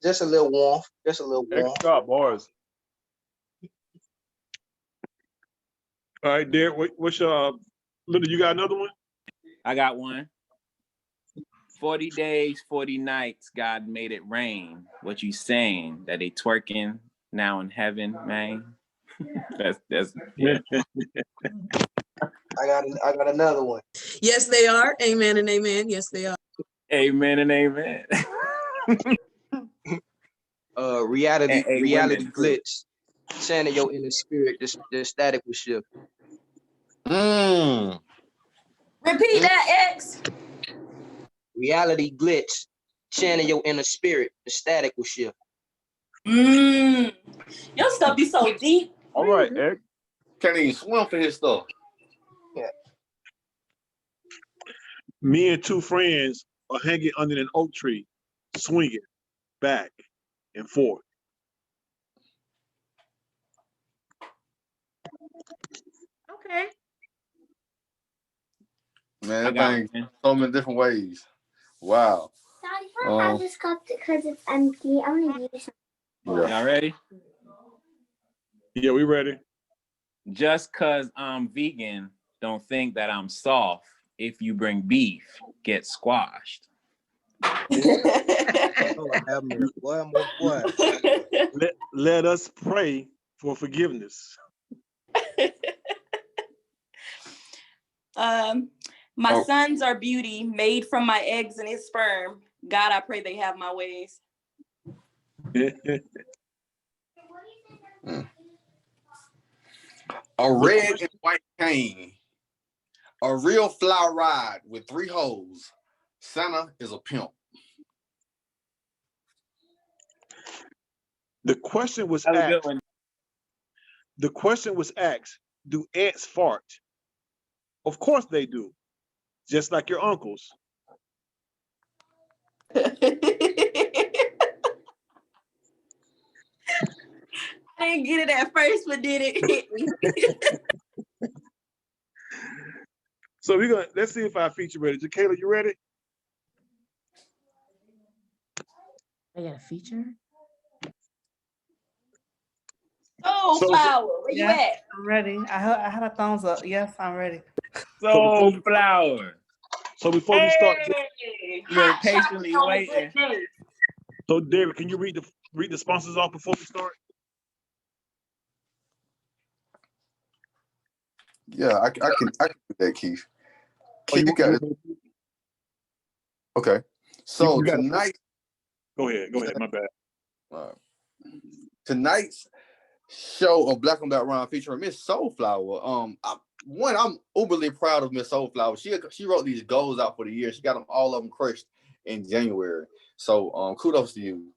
Just a little warmth. Just a little X warmth. got bars. All right, Derek, what's your Little, you got another one? I got one. 40 days, 40 nights, God made it rain. What you saying? That they twerking now in heaven, man? that's yeah. I got another one. Yes, they are. Amen and amen. Yes, they are. Amen and amen. Reality women, glitch. Channel your inner spirit. The static will shift. Repeat that, X. Reality glitch. Channel your inner spirit. The static will shift. Your stuff be so deep. All right, X. Can't even swim for his stuff. Yeah. Me and two friends are hanging under an oak tree, swinging back and forth. Okay. Man, that thing so many different ways. Wow. Daddy, can I have this cup because it's empty? I want to use it. Y'all ready? Yeah, we ready. Just cause I'm vegan, don't think that I'm soft. If you bring beef, get squashed. Let us pray for forgiveness. My sons are beauty, made from my eggs and his sperm. God, I pray they have my ways. A red and white cane. A real fly ride with 3 holes. Santa is a pimp. The question was asked. The question was asked, do ants fart? Of course they do. Just like your uncles. I didn't get it at first, but did it hit me? So let's see if our feature ready. Kayla, you ready? I got a feature. Oh, Flower, where you at? I'm ready. I had a thumbs up. Yes, I'm ready. Soul Flower. So before we start, You're patiently waiting. So David, can you read the sponsors off before we start? Yeah, I can do that, Keith. Keith got it. Okay. So tonight. Go ahead, my bad. Tonight's show of Black on Black Rhyme featuring Miss Soulflower. I'm uberly proud of Miss Soulflower. She wrote these goals out for the year. She got all of them crushed in January. So kudos to you,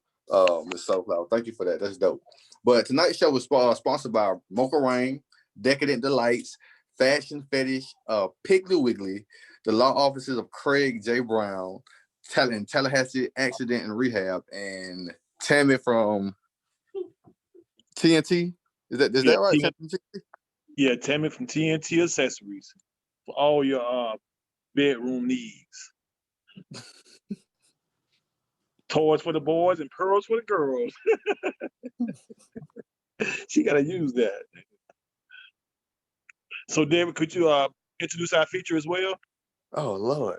Miss Soulflower. Thank you for that. That's dope. But tonight's show was sponsored by Mocha Rain, Decadent Delights, Fashion Fetish, Piggly Wiggly, the law offices of Craig J. Brown, Tallahassee Accident and Rehab, and Tammy from TNT. Is that right? Yeah, Tammy from TNT Accessories for all your bedroom needs. Toys for the boys and pearls for the girls. She gotta use that. So David, could you introduce our feature as well? Oh Lord.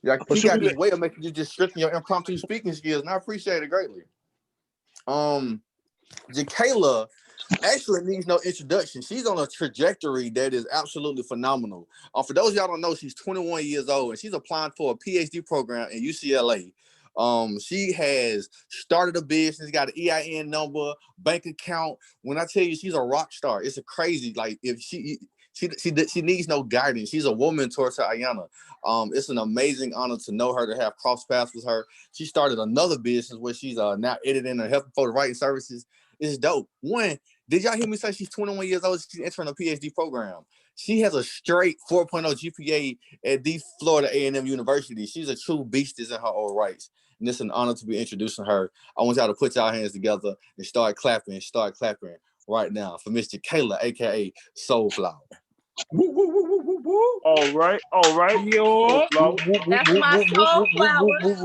Yeah, he got this way of making you just strengthen your impromptu speaking skills, and I appreciate it greatly. Jakayla actually needs no introduction. She's on a trajectory that is absolutely phenomenal. For those of y'all don't know, she's 21 years old and she's applying for a PhD program in UCLA. She has started a business, got an EIN number, bank account. When I tell you she's a rock star, it's a crazy. Like if she needs no guidance. She's a woman towards her Ayana. It's an amazing honor to know her, to have crossed paths with her. She started another business where she's now editing and helping for the writing services. It's dope. One, Did y'all hear me say she's 21 years old? She's entering a PhD program. She has a straight 4.0 GPA at the Florida A&M University. She's a true beastess in her own rights. And it's an honor to be introducing her. I want y'all to put y'all hands together and start clapping right now for Miss Kayla, aka Soulflower. All right. Yo. That's my soul flower. That's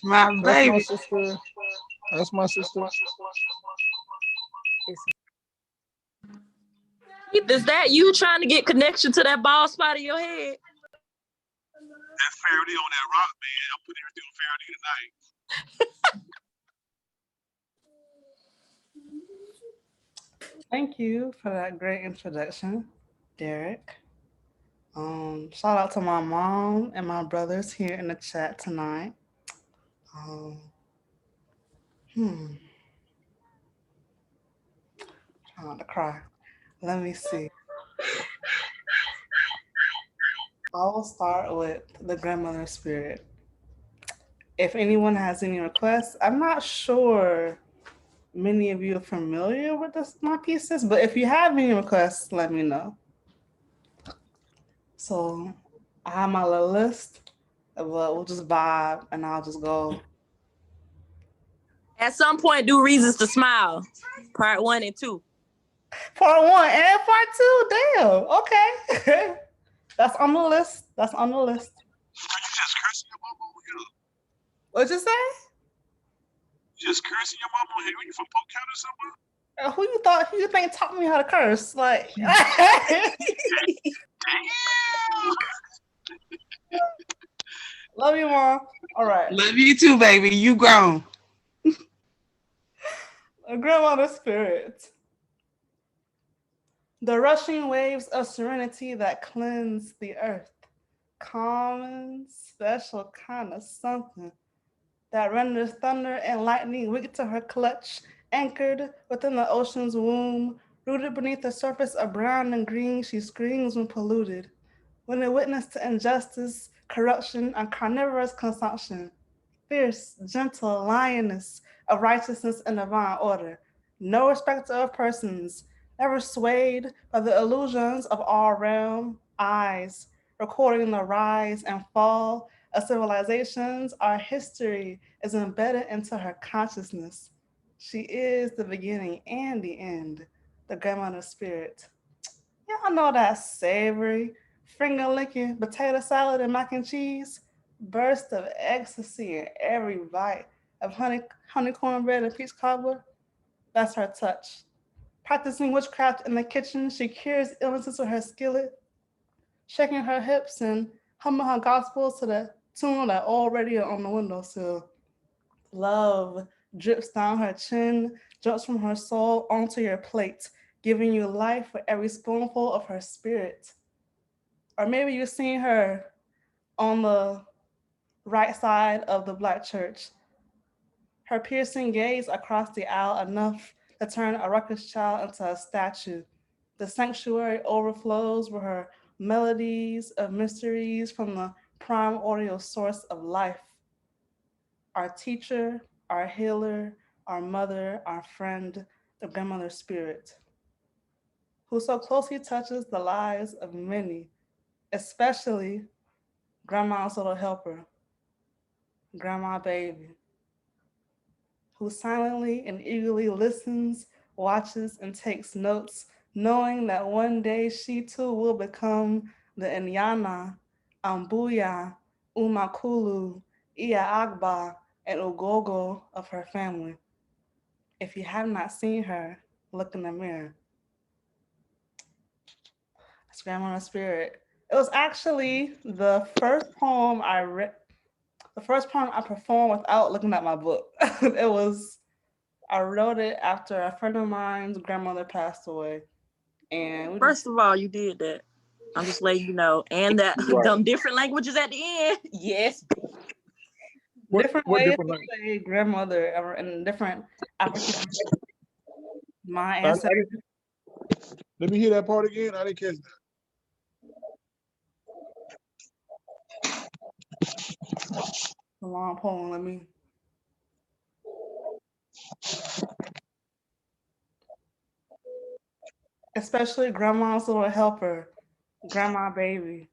my baby. That's my sister. That's my sister. Is that you trying to get connection to that bald spot in your head? That Faraday on that rock, man. I'm putting everything on Faraday tonight. Thank you for that great introduction, Derek. Shout out to my mom and my brothers here in the chat tonight. Trying not to cry. Let me see. I will start with the grandmother spirit. If anyone has any requests, I'm not sure many of you are familiar with my pieces, but if you have any requests, let me know. So I have my little list, but we'll just vibe and I'll just go. At some point, do Reasons to Smile, part 1 and 2. Part 1 and part 2, damn, okay. That's on the list. You just cursing your mama over here. What'd you say? You just cursing your mama over here. You from Polk County or somewhere? Who you think taught me how to curse? Like, love you, Mom. All right. Love you too, baby. You grown. A grandmother spirit. The rushing waves of serenity that cleanse the earth. Calm and special kind of something that renders thunder and lightning weak to her clutch, anchored within the ocean's womb, rooted beneath the surface of brown and green, she screams when polluted. When a witness to injustice, corruption, and carnivorous consumption, fierce, gentle lioness of righteousness and divine order, no respecter of persons, never swayed by the illusions of our realm, eyes, recording the rise and fall of civilizations. Our history is embedded into her consciousness. She is the beginning and the end, the grandmother spirit. Y'all know that savory, finger-licking potato salad and mac and cheese, burst of ecstasy in every bite of honey cornbread and peach cobbler? That's her touch. Practicing witchcraft in the kitchen, she cures illnesses with her skillet, shaking her hips and humming her gospels to the tune of that old radio on the windowsill. Love drips down her chin, jumps from her soul onto your plate, giving you life with every spoonful of her spirit. Or maybe you've seen her on the right side of the Black church. Her piercing gaze across the aisle enough to turn a ruckus child into a statue. The sanctuary overflows with her melodies of mysteries from the primordial source of life. Our teacher, our healer, our mother, our friend, the grandmother spirit, who so closely touches the lives of many, especially grandma's little helper, grandma baby, who silently and eagerly listens, watches, and takes notes, knowing that one day she too will become the Inyana, Ambuya, Umakulu, Agba, and Ugogo of her family. If you have not seen her, look in the mirror. That's Grandma Spirit. It was actually the first poem I read. The first poem I performed without looking at my book. I wrote it after a friend of mine's grandmother passed away. And first of all, you did that. I'm just letting you know. And that them different languages at the end. Yes. Different ways to say grandmother in different African. My ancestors. Let me hear that part again. I didn't catch that. A long poem. Let me. especially grandma's little helper, grandma baby,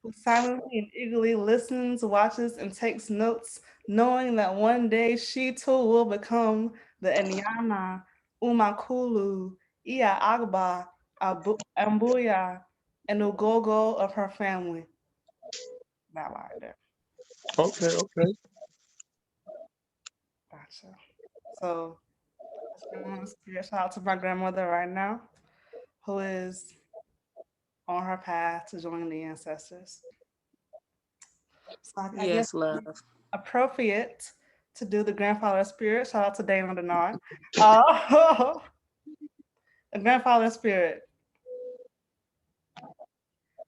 who silently and eagerly listens, watches, and takes notes, knowing that one day she too will become the Enyana, Umakulu, Ia Agba, Ambuya, and Ugogo of her family. That right there. Okay, okay. Gotcha. So, shout out to my grandmother right now, who is on her path to joining the ancestors. So I guess Yes, love. appropriate to do the grandfather spirit. Shout out to Dana Denard. The grandfather spirit.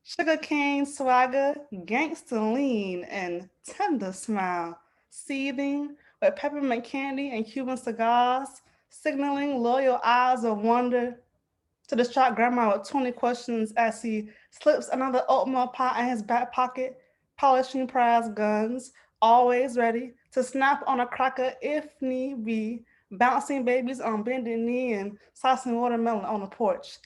Sugar cane swagger, gangster lean, and tender smile, seething with peppermint candy and Cuban cigars, signaling loyal eyes of wonder to distract grandma with 20 questions as he slips another oatmeal pie in his back pocket, polishing prize guns, always ready to snap on a cracker if need be, bouncing babies on bended knee and slicing watermelon on the porch,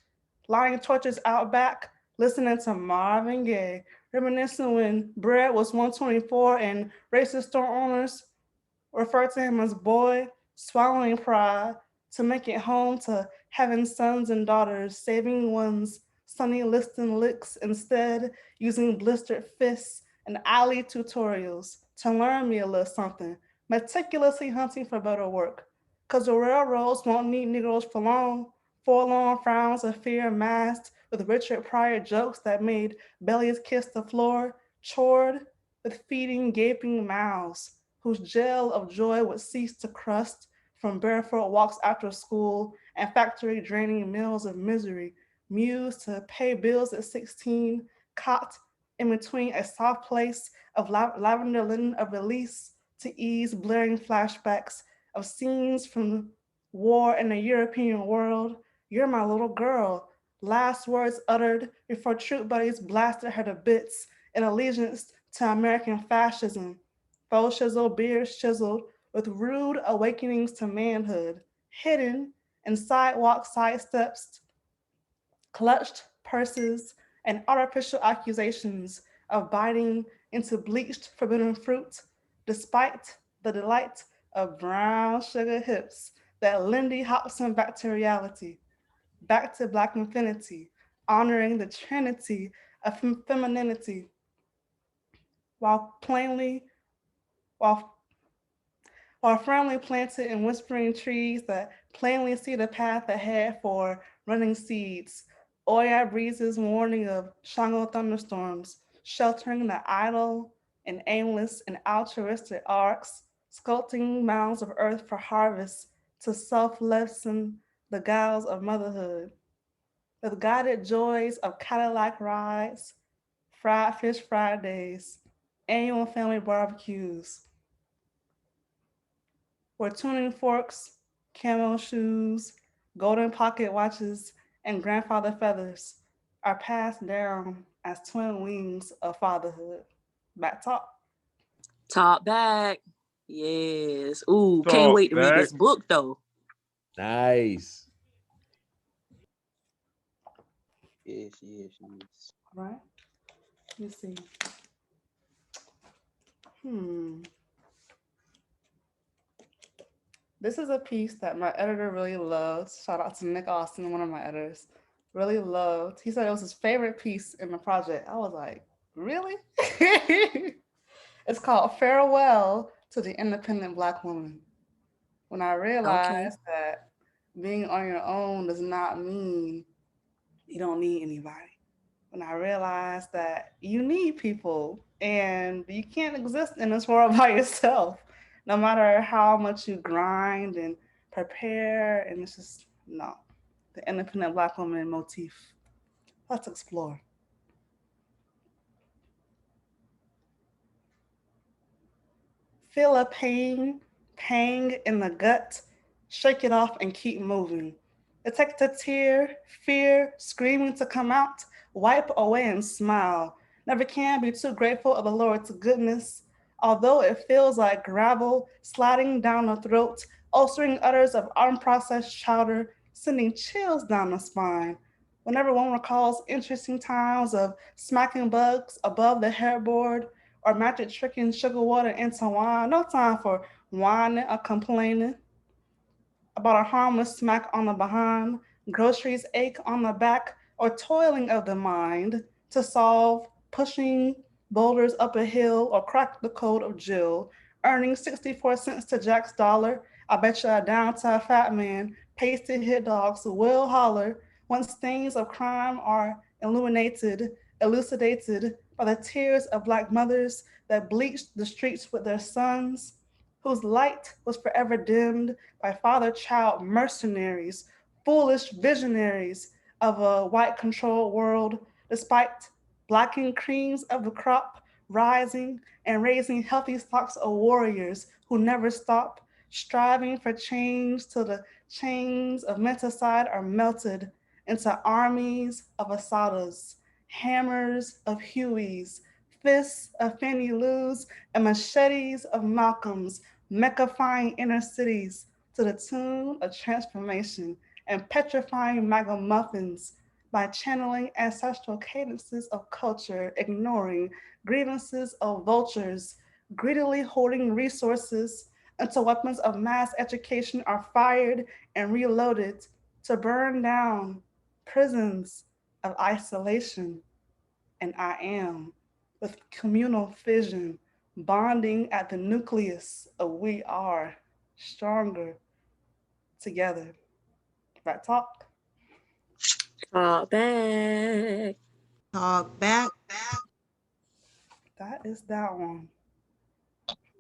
lighting torches out back, listening to Marvin Gaye, reminiscing when bread was $1.24 and racist store owners referred to him as boy, swallowing pride to make it home to having sons and daughters, saving one's sunny listing licks instead, using blistered fists and alley tutorials to learn me a little something, meticulously hunting for better work. Because the railroads won't need Negroes for long, forlorn frowns of fear masked with Richard Pryor jokes that made bellies kiss the floor, chored with feeding gaping mouths, whose gel of joy would cease to crust from barefoot walks after school and factory draining meals of misery, mused to pay bills at 16, caught in between a soft place of lavender linen of release to ease blaring flashbacks of scenes from war in the European world. You're my little girl. Last words uttered before troop buddies blasted her to bits in allegiance to American fascism. Faux shizzle, beard chiseled with rude awakenings to manhood, hidden in sidewalk sidesteps, clutched purses, and artificial accusations of biting into bleached forbidden fruit, despite the delight of brown sugar hips that Lindy Hobson back to reality, back to Black infinity, honoring the trinity of femininity, while firmly planted in whispering trees that plainly see the path ahead for running seeds. Oya breezes warning of Shango thunderstorms, sheltering the idle and aimless and altruistic arcs, sculpting mounds of earth for harvest to self-lessen the guiles of motherhood. With guided joys of Cadillac rides, fried fish Fridays, annual family barbecues, where tuning forks, camo shoes, golden pocket watches, and grandfather feathers are passed down as twin wings of fatherhood. Back top. Talk back. Yes. Ooh, can't Talk wait to read back. this book though. Nice. Yes, yes, yes. All right. Let me see. This is a piece that my editor really loves. Shout out to Nick Austin, one of my editors. Really loved. He said it was his favorite piece in the project. I was like, really? It's called Farewell to the Independent Black Woman. When I realized that being on your own does not mean you don't need anybody. When I realized that you need people and you can't exist in this world by yourself, no matter how much you grind and prepare, and it's just, no. The independent Black woman motif. Let's explore. Feel a pang in the gut, shake it off and keep moving. Detect a tear, fear, screaming to come out, wipe away and smile. Never can be too grateful of the Lord's goodness. Although it feels like gravel sliding down the throat, ulcering udders of unprocessed chowder, sending chills down the spine. Whenever one recalls interesting times of smacking bugs above the headboard or magic tricking sugar water into wine, no time for whining or complaining about a harmless smack on the behind, groceries ache on the back, or toiling of the mind to solve, pushing boulders up a hill or crack the code of Jill, earning 64 cents to Jack's dollar. I bet you a down to a fat man, pasted hit dogs will holler once things of crime are elucidated by the tears of Black mothers that bleached the streets with their sons, whose light was forever dimmed by father-child mercenaries, foolish visionaries of a white-controlled world, despite blacking creams of the crop, rising and raising healthy stocks of warriors who never stop, striving for change till the chains of menticide are melted into armies of Asadas, hammers of Hueys, fists of Fannie Lou's, and machetes of Malcolms, mechifying inner cities to the tune of transformation and petrifying MAGA-muffins by channeling ancestral cadences of culture, ignoring grievances of vultures, greedily hoarding resources until weapons of mass education are fired and reloaded to burn down prisons of isolation. And I am, with communal fission, bonding at the nucleus of we are stronger together. Right talk? Talk back. Talk back. That is that one.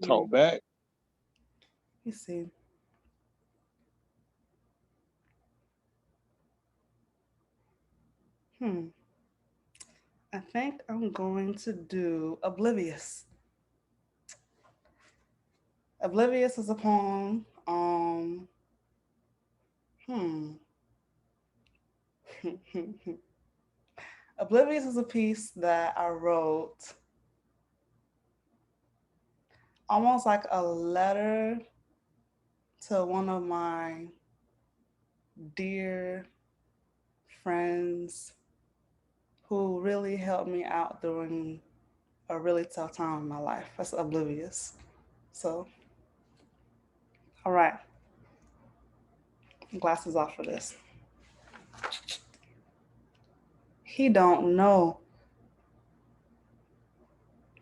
Talk back. You see. I think I'm going to do Oblivious. Oblivious is a poem. Oblivious is a piece that I wrote almost like a letter to one of my dear friends who really helped me out during a really tough time in my life. That's Oblivious. So, all right. Glasses off for this. He don't know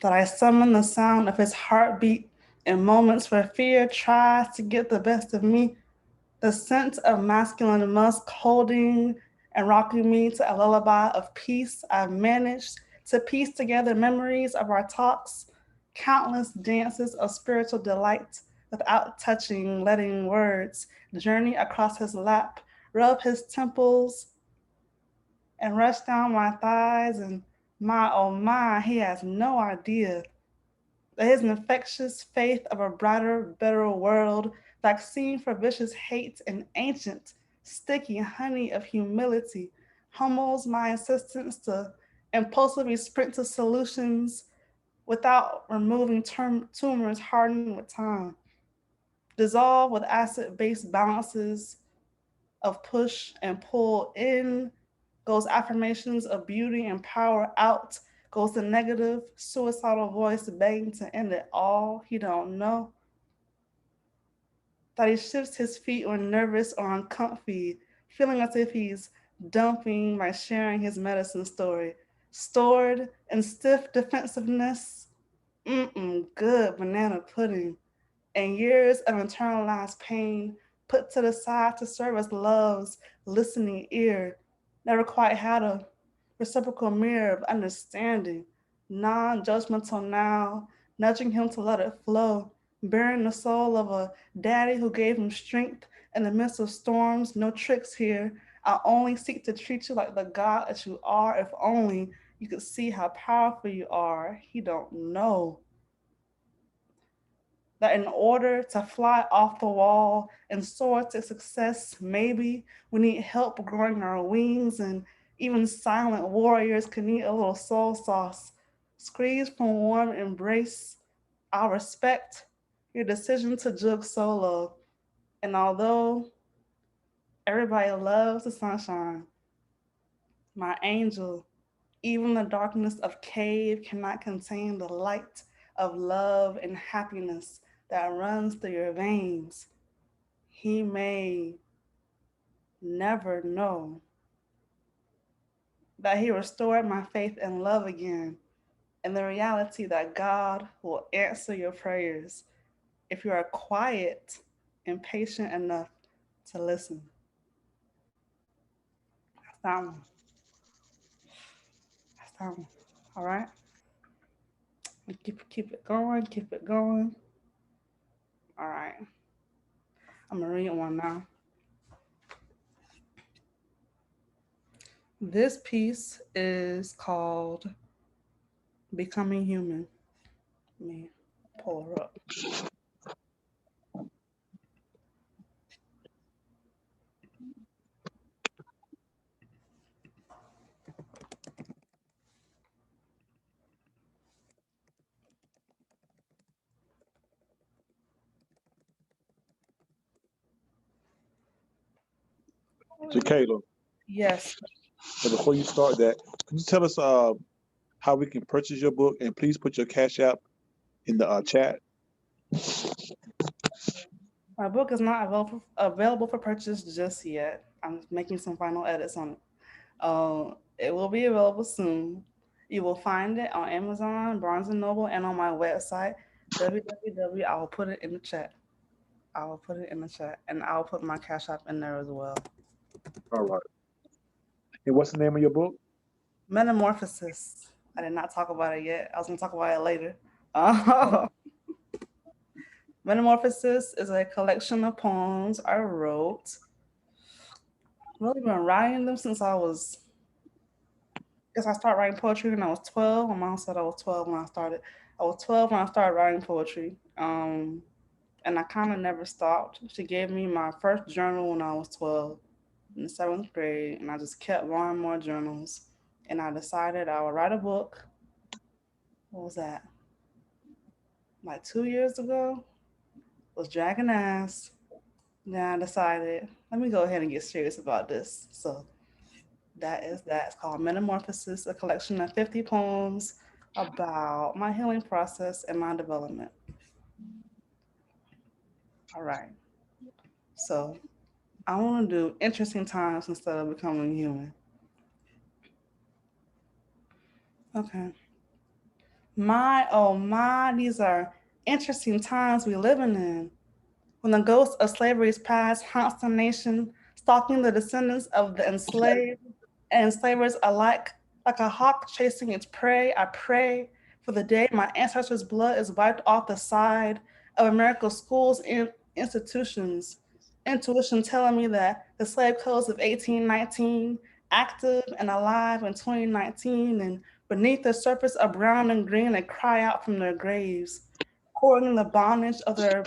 that I summon the sound of his heartbeat in moments where fear tries to get the best of me. The scent of masculine musk holding and rocking me to a lullaby of peace. I've managed to piece together memories of our talks, countless dances of spiritual delight without touching, letting words journey across his lap, rub his temples, and rush down my thighs. And my, oh my, he has no idea that his infectious faith of a brighter, better world, vaccine for vicious hate and ancient, sticky honey of humility, humbles my insistence to impulsively sprint to solutions without removing tumors hardened with time, dissolve with acid-based balances of push and pull. In goes affirmations of beauty and power, out goes the negative, suicidal voice begging to end it all. He don't know that he shifts his feet when nervous or uncomfy, feeling as if he's dumping by sharing his medicine story. Stored in stiff defensiveness, good banana pudding, and years of internalized pain put to the side to serve as love's listening ear. Never quite had a reciprocal mirror of understanding, non-judgmental now, nudging him to let it flow, bearing the soul of a daddy who gave him strength in the midst of storms. No tricks here. I only seek to treat you like the God that you are. If only you could see how powerful you are. He don't know that in order to fly off the wall and soar to success, maybe we need help growing our wings, and even silent warriors can need a little soul sauce. Squeeze from warm embrace. I respect your decision to jug solo. And although everybody loves the sunshine, My angel, even the darkness of cave cannot contain the light of love and happiness that runs through your veins. He may never know that he restored my faith and love again, and the reality that God will answer your prayers if you are quiet and patient enough to listen. That's that one. That's that one. All right. Keep it going. Keep it going. All right. I'm gonna read one now. This piece is called Becoming Human. Let me pull her up. Jacayla, Yes. so before you start that, can you tell us how we can purchase your book, and please put your Cash App in the chat. My book is not available for purchase just yet. I'm making some final edits on it. It will be available soon. You will find it on Amazon, Barnes & Noble, and on my website, www. I will put it in the chat. I will put it in the chat, and I'll put my Cash App in there as well. All right. And what's the name of your book? Metamorphosis. I did not talk about it yet. I was going to talk about it later. Metamorphosis is a collection of poems I wrote. I've really been writing them since I started writing poetry when I was 12. My mom said I was 12 when I started. I was 12 when I started writing poetry. And I kind of never stopped. She gave me my first journal when I was 12 in the 7th grade, and I just kept writing more journals. And I decided I would write a book. What was that? Like 2 years ago? Was dragging ass. Then I decided, let me go ahead and get serious about this. So that is that. It's called Metamorphosis, a collection of 50 poems about my healing process and my development. All right. So I want to do interesting times instead of becoming human. Okay. My, these are interesting times we're living in. When the ghost of slavery's past haunts the nation, stalking the descendants of the enslaved and enslavers alike, like a hawk chasing its prey, I pray for the day my ancestors' blood is wiped off the side of America's schools and institutions. Intuition telling me that the slave codes of 1819, active and alive in 2019, and beneath the surface of brown and green, they cry out from their graves, pouring the bondage of their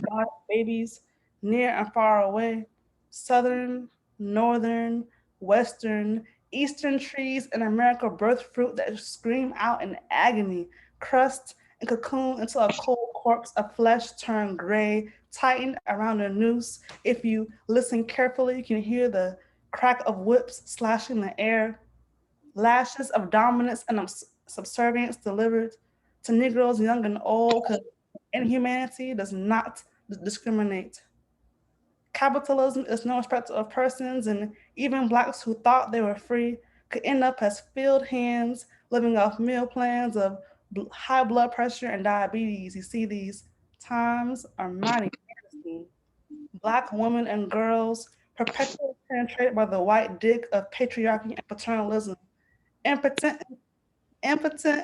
babies near and far away. Southern, northern, western, eastern trees in America birth fruit that scream out in agony, crust and cocoon into a cold corpse of flesh turned gray, tightened around a noose. If you listen carefully, you can hear the crack of whips slashing the air, lashes of dominance and subservience delivered to Negroes young and old, because inhumanity does not discriminate. Capitalism is no respecter of persons, and even Blacks who thought they were free could end up as field hands living off meal plans of high blood pressure and diabetes. You see, these times are mighty interesting. Black women and girls perpetually penetrated by the white dick of patriarchy and paternalism. Impotent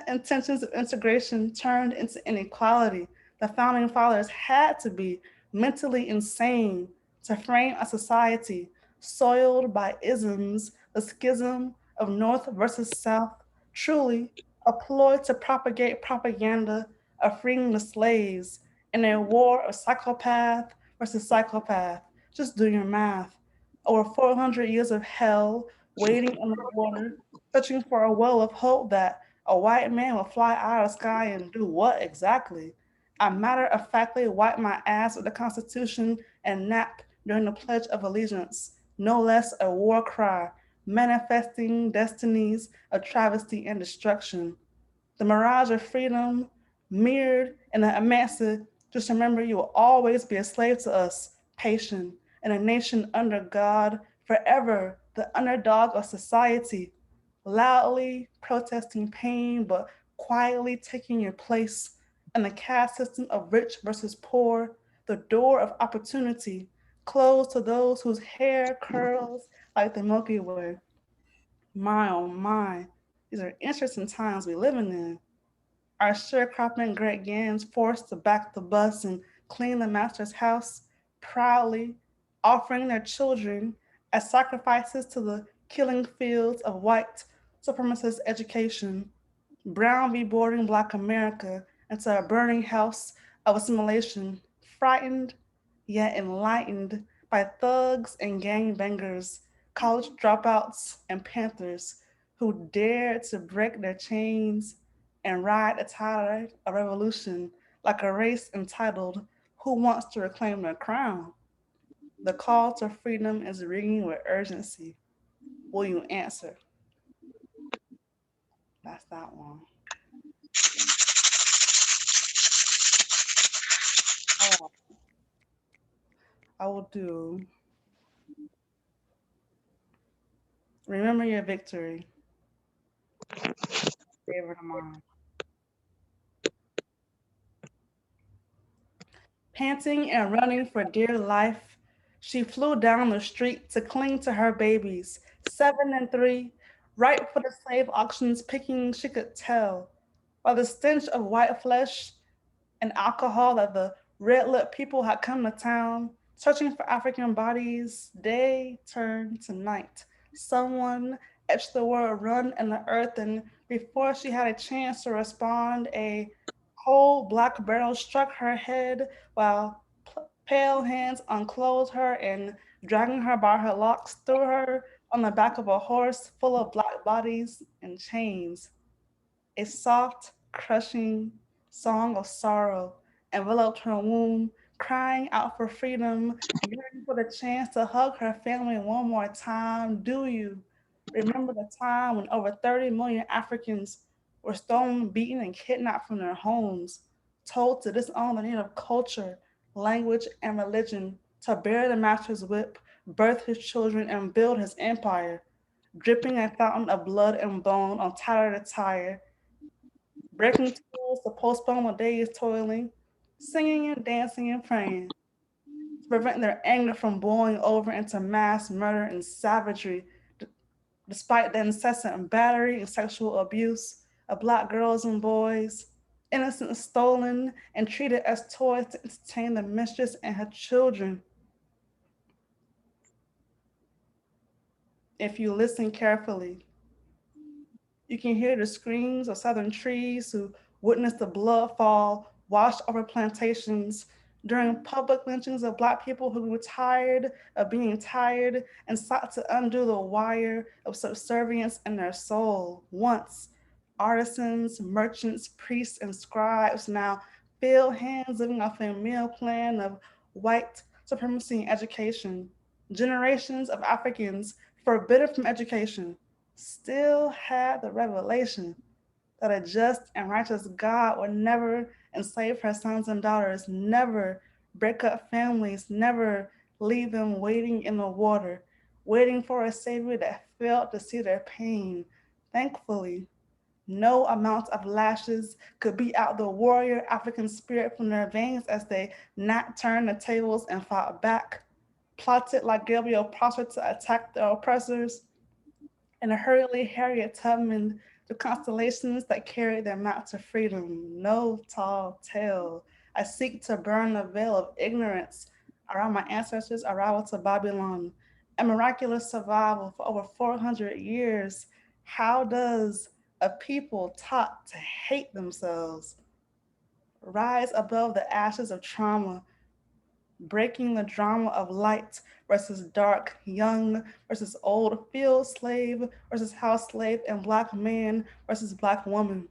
intentions of integration turned into inequality. The founding fathers had to be mentally insane to frame a society soiled by isms, the schism of North versus South, truly a ploy to propagate propaganda of freeing the slaves in a war of psychopath versus psychopath. Just do your math. Over 400 years of hell waiting on the border, searching for a well of hope that a white man will fly out of the sky and do what exactly? I matter-of-factly wipe my ass with the Constitution and nap during the Pledge of Allegiance. No less a war cry, manifesting destinies of travesty and destruction. The mirage of freedom mirrored in the emancipation. Just remember, you will always be a slave to us, patient, and a nation under God, forever the underdog of society, loudly protesting pain, but quietly taking your place in the caste system of rich versus poor, the door of opportunity closed to those whose hair curls like the Milky Way. My oh my, these are interesting times we're living in. Our sharecropping great Gans forced to back the bus and clean the master's house, proudly offering their children as sacrifices to the killing fields of white supremacist education. Brown v. boarding Black America into a burning house of assimilation, frightened yet enlightened by thugs and gangbangers, college dropouts, and Panthers who dared to break their chains and ride the tide of revolution like a race entitled Who Wants to Reclaim Their Crown? The call to freedom is ringing with urgency. Will you answer? That's that one. Oh, I will do Remember Your Victory. Favorite of mine. Panting and running for dear life, she flew down the street to cling to her babies, 7 and 3, right for the slave auctions picking she could tell, by the stench of white flesh and alcohol that the red-lipped people had come to town, searching for African bodies. Day turned to night. Someone etched the word run in the earth, and before she had a chance to respond, a cold black barrel struck her head while pale hands unclothed her and, dragging her by her locks, threw her on the back of a horse full of black bodies and chains. A soft, crushing song of sorrow enveloped her womb, crying out for freedom, yearning for the chance to hug her family one more time. Do you remember the time when over 30 million Africans were stolen, beaten, and kidnapped from their homes, told to disown the native culture, language, and religion, to bear the master's whip, birth his children, and build his empire, dripping a fountain of blood and bone on tattered attire, breaking tools to postpone the days toiling, singing and dancing and praying, to prevent their anger from boiling over into mass murder and savagery, despite the incessant battery and sexual abuse of Black girls and boys, innocent stolen and treated as toys to entertain the mistress and her children. If you listen carefully, you can hear the screams of southern trees who witnessed the blood fall washed over plantations during public lynchings of Black people who grew tired of being tired and sought to undo the wire of subservience in their soul. Once, artisans, merchants, priests, and scribes now fill hands living off a meal plan of white supremacy in education. Generations of Africans forbidden from education still had the revelation that a just and righteous God would never enslave her sons and daughters, never break up families, never leave them waiting in the water, waiting for a savior that failed to see their pain. Thankfully, no amount of lashes could beat out the warrior African spirit from their veins as they not turned the tables and fought back, plotted like Gabriel Prosper to attack the oppressors, and hurriedly Harriet Tubman the constellations that carry their map to freedom. No tall tale. I seek to burn the veil of ignorance around my ancestors' arrival to Babylon, a miraculous survival for over 400 years. How does a people taught to hate themselves rise above the ashes of trauma, breaking the drama of light versus dark, young versus old, field slave versus house slave, and Black man versus Black woman,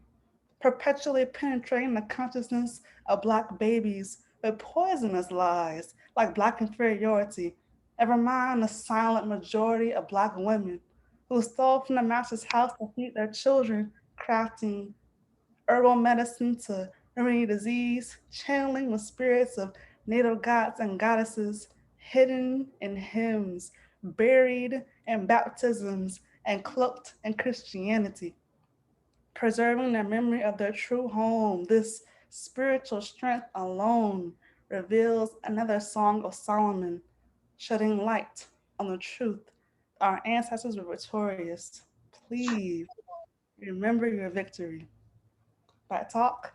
perpetually penetrating the consciousness of Black babies with poisonous lies like Black inferiority, never mind the silent majority of Black women who stole from the master's house to feed their children, crafting herbal medicine to remedy disease, channeling the spirits of native gods and goddesses, hidden in hymns, buried in baptisms, and cloaked in Christianity, preserving the memory of their true home. This spiritual strength alone reveals another Song of Solomon, shedding light on the truth. Our ancestors were victorious. Please remember your victory. Back talk.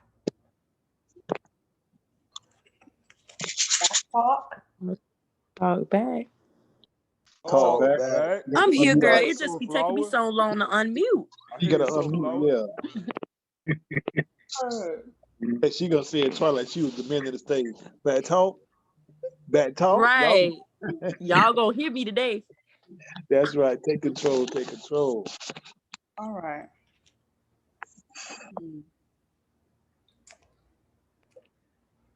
Back talk. Talk back. Talk Oh, back. I'm here, You girl. gotta- It just be taking me so long to unmute. You gotta unmute, yeah. And she gonna say it twice like she was the man of the stage. Back talk. Back talk. Right. Y'all gonna hear me today. That's right. Take control. Take control. All right.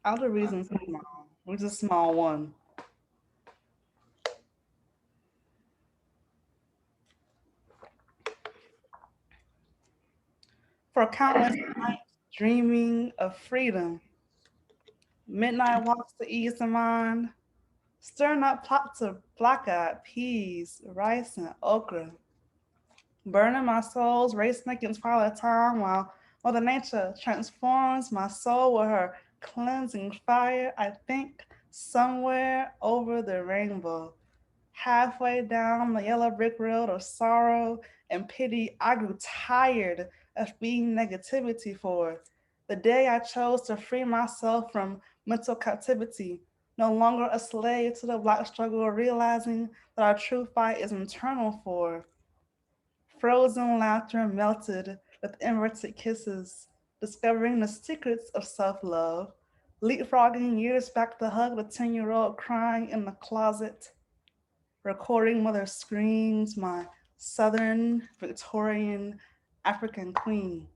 I'll do reasons small. It was a small one. For countless nights dreaming of freedom, midnight walks to ease the mind, stirring up pots of black-eyed peas, rice, and okra, burning my soul's race making twilight time while Mother Nature transforms my soul with her cleansing fire. I think somewhere over the rainbow, halfway down the yellow brick road of sorrow and pity, I grew tired of being negativity for the day I chose to free myself from mental captivity, no longer a slave to the Black struggle, realizing that our true fight is internal for frozen laughter melted with inverted kisses, discovering the secrets of self-love, leapfrogging years back to hug the 10-year-old crying in the closet, recording mother's screams, my Southern Victorian African queen,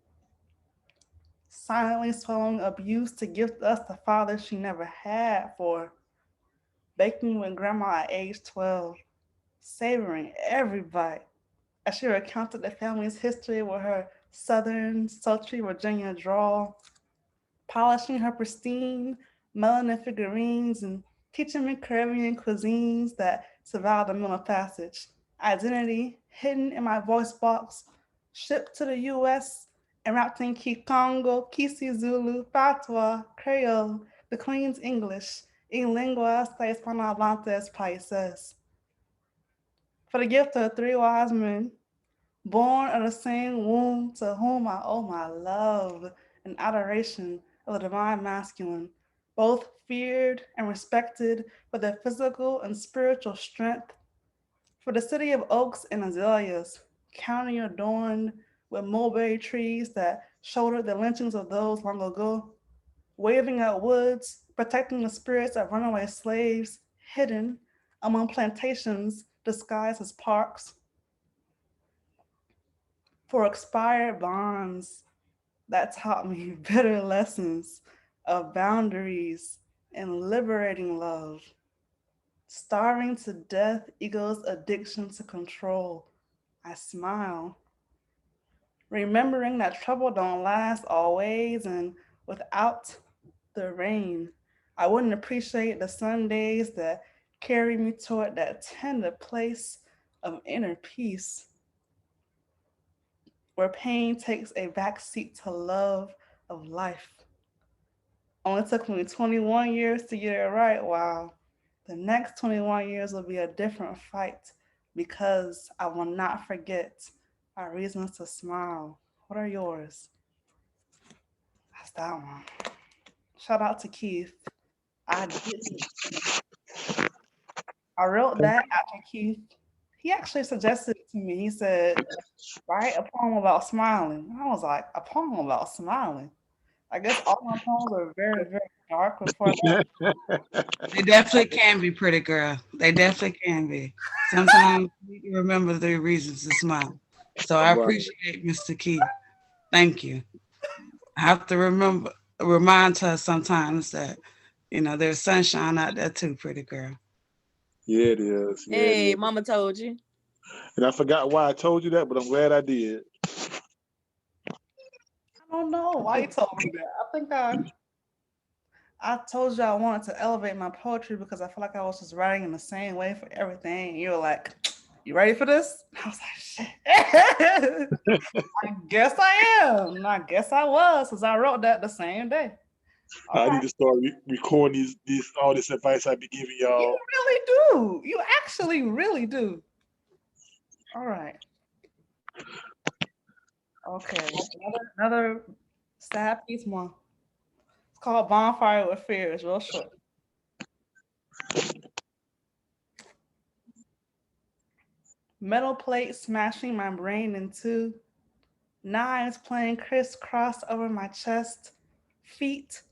silently swallowing abuse to gift us the father she never had for, baking with grandma at age 12, savoring every bite as she recounted the family's history with her Southern, sultry Virginia drawl, polishing her pristine melanin figurines and teaching me Caribbean cuisines that survived the Middle Passage. Identity hidden in my voice box, shipped to the US and wrapped in Kikongo, Kisi Zulu, Patois, Creole, the Queen's English, in lingua hispanohablantes países. For the gift of 3 wise men, born of the same womb, to whom I owe my love and adoration of the divine masculine, both feared and respected for their physical and spiritual strength. For the city of oaks and azaleas, county adorned with mulberry trees that shouldered the lynchings of those long ago, waving at woods, protecting the spirits of runaway slaves, hidden among plantations disguised as parks. For expired bonds that taught me bitter lessons of boundaries and liberating love. Starving to death, ego's addiction to control. I smile, remembering that trouble don't last always, and without the rain, I wouldn't appreciate the Sundays that carry me toward that tender place of inner peace, where pain takes a backseat to love of life. Only took me 21 years to get it right. Wow. The next 21 years will be a different fight because I will not forget our reasons to smile. What are yours? That's that one. Shout out to Keith. I wrote that after Keith. He actually suggested it to me. He said, write a poem about smiling. I was like, a poem about smiling? I guess all my poems are very, very dark before that. They definitely can be, pretty girl. They definitely can be. Sometimes you remember the reasons to smile. So I appreciate Mr. Keith. Thank you. I have to remind her sometimes that, there's sunshine out there too, pretty girl. Yeah, it is. Yeah, Hey, mama told you. And I forgot why I told you that, but I'm glad I did. I don't know why you told me that. I think I told you I wanted to elevate my poetry because I feel like I was just writing in the same way for everything. And you were like, "You ready for this?" I was like, "Shit." I guess I am. And I guess I was, because I wrote that the same day. I need to start recording all this advice I be giving y'all. You really do. You actually really do. All right. Okay. Another sad piece one. It's called Bonfire with Fear. It's real short. Metal plate smashing my brain in two. Knives playing crisscross over my chest. Feet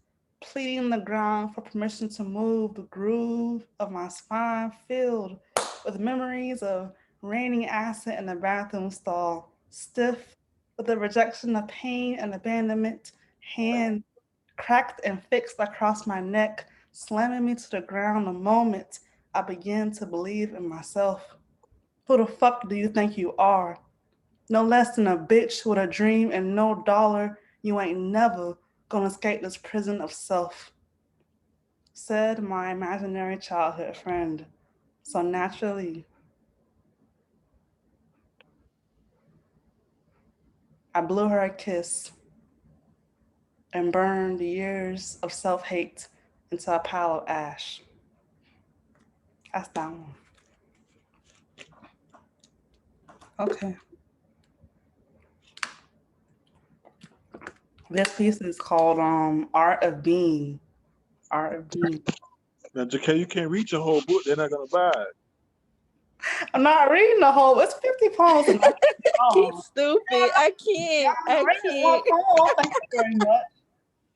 pleading the ground for permission to move. The groove of my spine filled with memories of raining acid in the bathroom stall. Stiff with the rejection of pain and abandonment. Hand cracked and fixed across my neck, slamming me to the ground the moment I began to believe in myself. Who the fuck do you think you are? No less than a bitch with a dream and no dollar. You ain't never gonna escape this prison of self, said my imaginary childhood friend. So naturally, I blew her a kiss and burned years of self-hate into a pile of ash. That's that one. Okay. This piece is called Art of Being. Art of Being. Now, JK, you can't read your whole book. They're not gonna buy it. I'm not reading the whole. It's 50 poems. He's stupid. I can't. Thank you very much.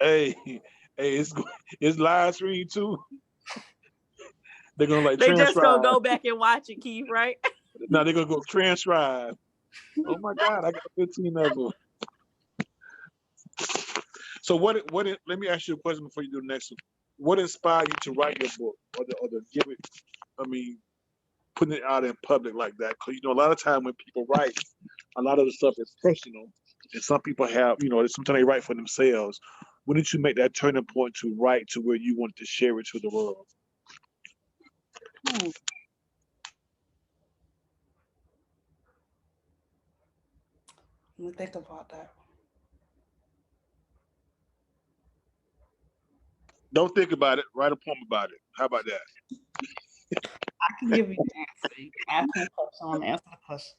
Hey, it's live stream too. They're gonna like They transcribe. just gonna go back and watch it, Keith, right? Now they're gonna go transcribe. Oh my God, I got 15 of them. So let me ask you a question before you do the next one. What inspired you to write your book or to give it, putting it out in public like that? Because, a lot of time when people write, a lot of the stuff is personal. And some people have, sometimes they write for themselves. When did you make that turning point to write to where you want to share it to the world? Let me think about that. Don't think about it. Write a poem about it. How about that? I can give you the answer. You can ask me a question. I'm gonna answer the question.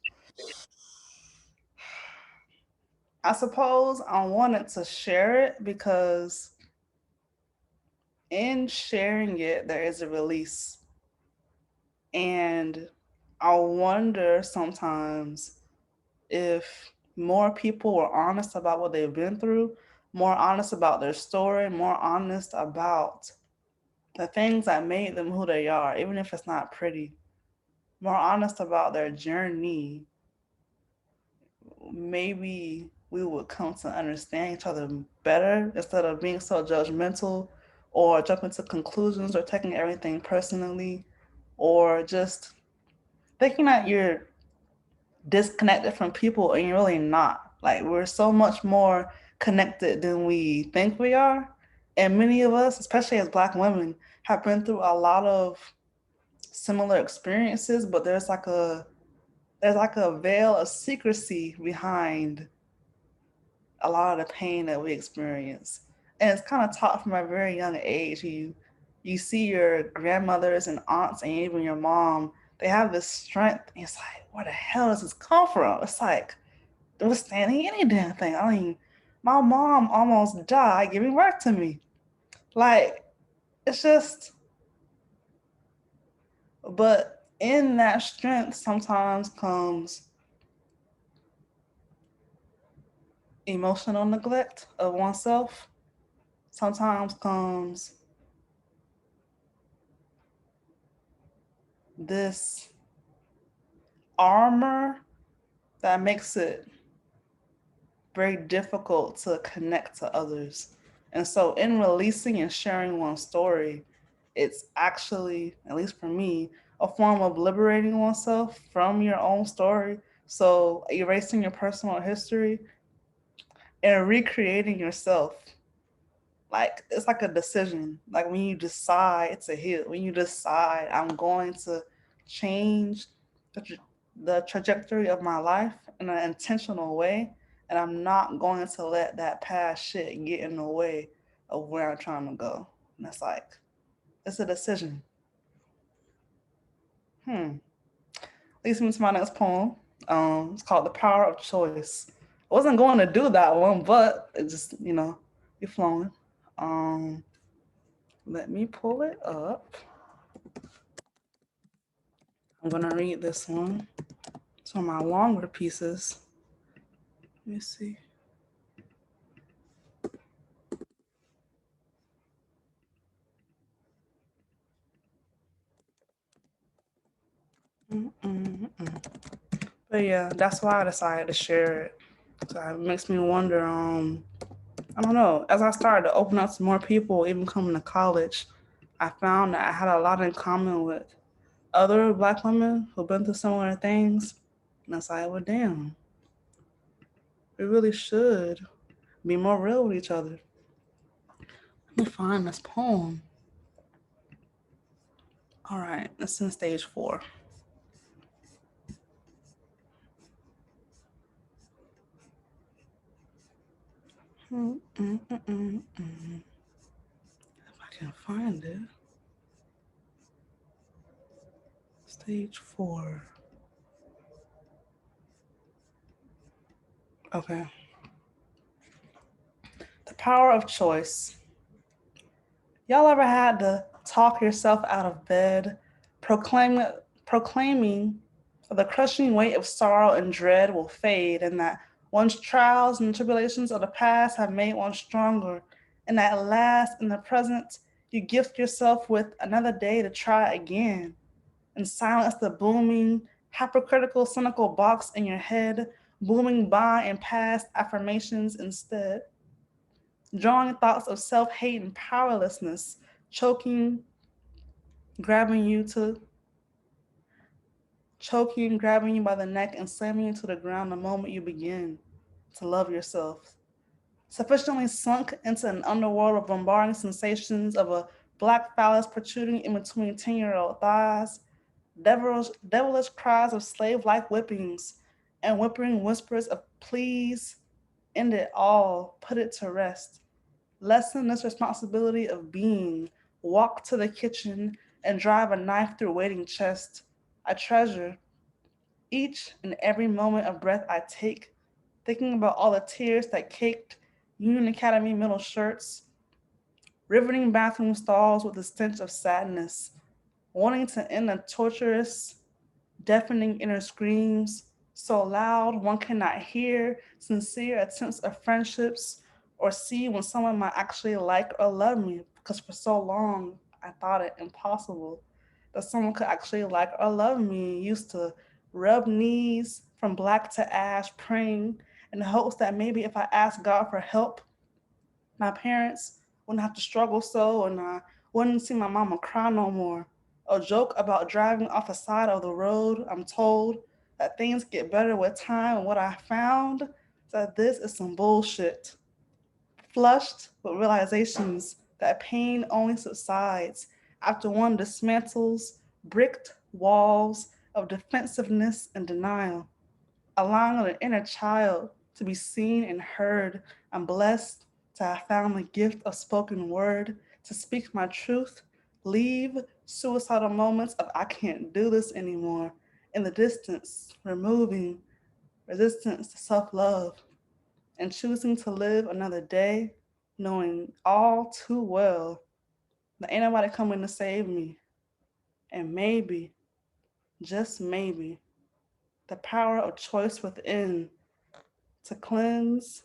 I suppose I wanted to share it because in sharing it, there is a release. And I wonder sometimes if more people were honest about what they've been through, more honest about their story, more honest about the things that made them who they are, even if it's not pretty, more honest about their journey, maybe we would come to understand each other better instead of being so judgmental or jumping to conclusions or taking everything personally or just thinking that you're disconnected from people and you're really not. Like, we're so much more connected than we think we are. And many of us, especially as Black women, have been through a lot of similar experiences, but there's like a veil of secrecy behind a lot of the pain that we experience. And it's kind of taught from a very young age. You see your grandmothers and aunts and even your mom, they have this strength. And it's like, where the hell does this come from? It's like, they're withstanding any damn thing. I mean, my mom almost died giving birth to me. Like, it's just, but in that strength sometimes comes emotional neglect of oneself. Sometimes comes this armor that makes it very difficult to connect to others. And so in releasing and sharing one's story, it's actually, at least for me, a form of liberating oneself from your own story. So erasing your personal history and recreating yourself. Like it's like a decision. Like when you decide to heal, when you decide I'm going to change the trajectory of my life in an intentional way, and I'm not going to let that past shit get in the way of where I'm trying to go. And it's like, it's a decision. Leads me to my next poem. It's called The Power of Choice. I wasn't going to do that one, but it just, be flowing. Let me pull it up. I'm gonna read this one. It's one of my longer pieces. Let me see. But yeah, that's why I decided to share it. So it makes me wonder, I don't know, as I started to open up to more people, even coming to college, I found that I had a lot in common with other Black women who've been through similar things. And it's like, well, damn, we really should be more real with each other. Let me find this poem. All right, it's in stage 4. If I can find it. Stage 4. Okay. The power of choice. Y'all ever had to talk yourself out of bed, proclaiming the crushing weight of sorrow and dread will fade, and that one's trials and tribulations of the past have made one stronger, and at last, in the present, you gift yourself with another day to try again, and silence the booming, hypocritical, cynical box in your head, booming by and past affirmations instead. Drawing thoughts of self-hate and powerlessness, choking, grabbing you by the neck and slamming you to the ground the moment you begin to love yourself. Sufficiently sunk into an underworld of bombarding sensations of a black phallus protruding in between 10-year-old thighs, devilish cries of slave-like whippings, and whimpering whispers of please, end it all, put it to rest. Lessen this responsibility of being, walk to the kitchen and drive a knife through waiting chest. I treasure each and every moment of breath I take, thinking about all the tears that caked Union Academy middle shirts, riveting bathroom stalls with the stench of sadness, wanting to end the torturous, deafening inner screams, so loud one cannot hear sincere attempts of friendships or see when someone might actually like or love me, because for so long I thought it impossible that someone could actually like or love me. Used to rub knees from black to ash, praying in the hopes that maybe if I asked God for help, my parents wouldn't have to struggle so, and I wouldn't see my mama cry no more. A joke about driving off the side of the road. I'm told that things get better with time, and what I found is that this is some bullshit. Flushed with realizations that pain only subsides after one dismantles bricked walls of defensiveness and denial, allowing the inner child to be seen and heard. I'm blessed to have found the gift of spoken word, to speak my truth, leave suicidal moments of I can't do this anymore in the distance, removing resistance to self-love, and choosing to live another day, knowing all too well that ain't nobody coming to save me. And maybe, just maybe, the power of choice within to cleanse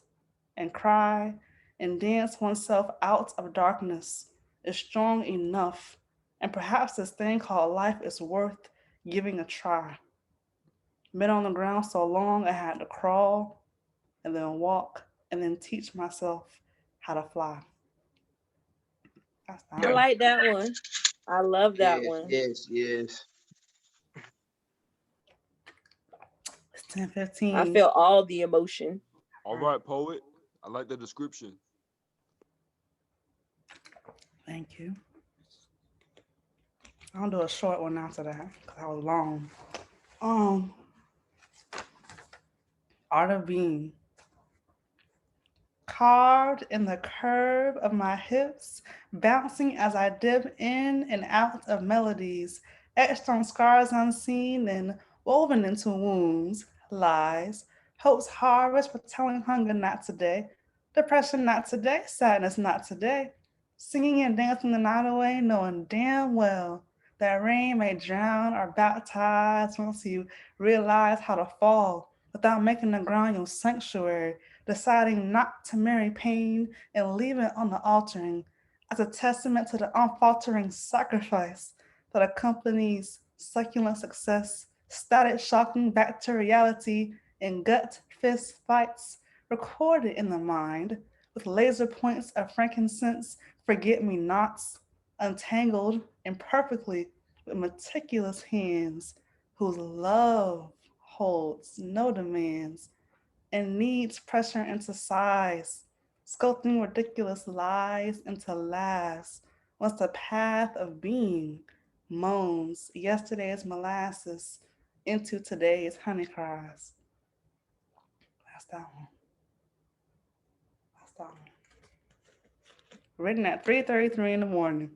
and cry and dance oneself out of darkness is strong enough. And perhaps this thing called life is worth giving a try. Been on the ground so long I had to crawl and then walk and then teach myself how to fly. That's I like that one. I love that Yes, one. yes, yes. 10:15. I feel all the emotion. All right, poet. I like the description. Thank you. I'll do a short one after that because I was long. Art of Being. Carved in the curve of my hips, bouncing as I dip in and out of melodies, etched on scars unseen and woven into wounds, lies, hope's harvest for telling hunger not today, depression not today, sadness not today, singing and dancing the night away, knowing damn well that rain may drown or baptize once you realize how to fall without making the ground your sanctuary, deciding not to marry pain and leave it on the altering as a testament to the unfaltering sacrifice that accompanies succulent success, static shocking back to reality in gut fist fights recorded in the mind with laser points of frankincense, forget-me-nots, untangled imperfectly with meticulous hands whose love holds no demands and needs pressure into size, sculpting ridiculous lies into laughs once the path of being moans yesterday's molasses into today's honey cries. That's that one. That's that one. Written at 3:33 in the morning.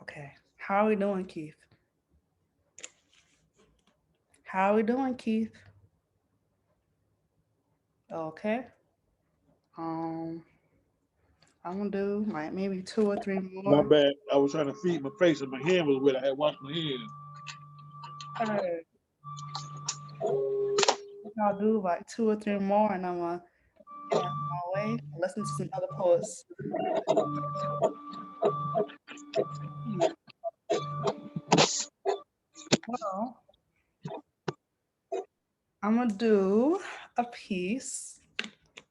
Okay, how are we doing, Keith? How are we doing, Keith? Okay. I'm gonna do like maybe 2 or 3 more. My bad. I was trying to feed my face and my hand was wet. I had washed my hands. Alright. I'll do like 2 or 3 more and I'm gonna get out of my way and listen to some other poets. Well, I'm gonna do a piece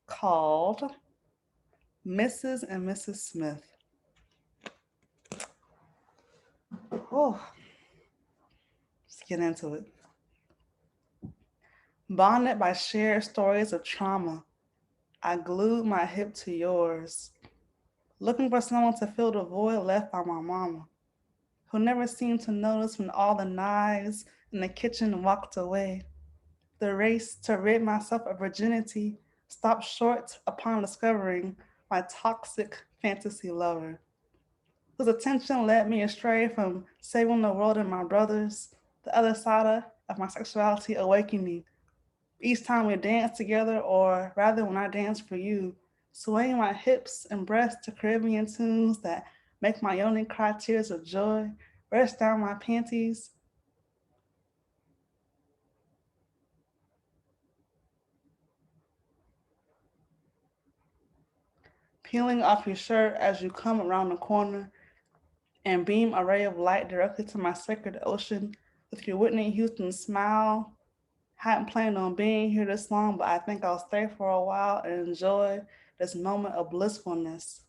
called Mrs. and Mrs. Smith. Oh, let's get into it. Bonded by shared stories of trauma, I glued my hip to yours, looking for someone to fill the void left by my mama, who never seemed to notice when all the knives in the kitchen walked away. The race to rid myself of virginity stopped short upon discovering my toxic fantasy lover, whose attention led me astray from saving the world and my brothers, the other side of my sexuality awakening. Each time we dance together, or rather when I dance for you, swaying my hips and breasts to Caribbean tunes that make my yoni cry tears of joy, rest down my panties. Peeling off your shirt as you come around the corner and beam a ray of light directly to my sacred ocean with your Whitney Houston smile. Hadn't planned on being here this long, but I think I'll stay for a while and enjoy this moment of blissfulness.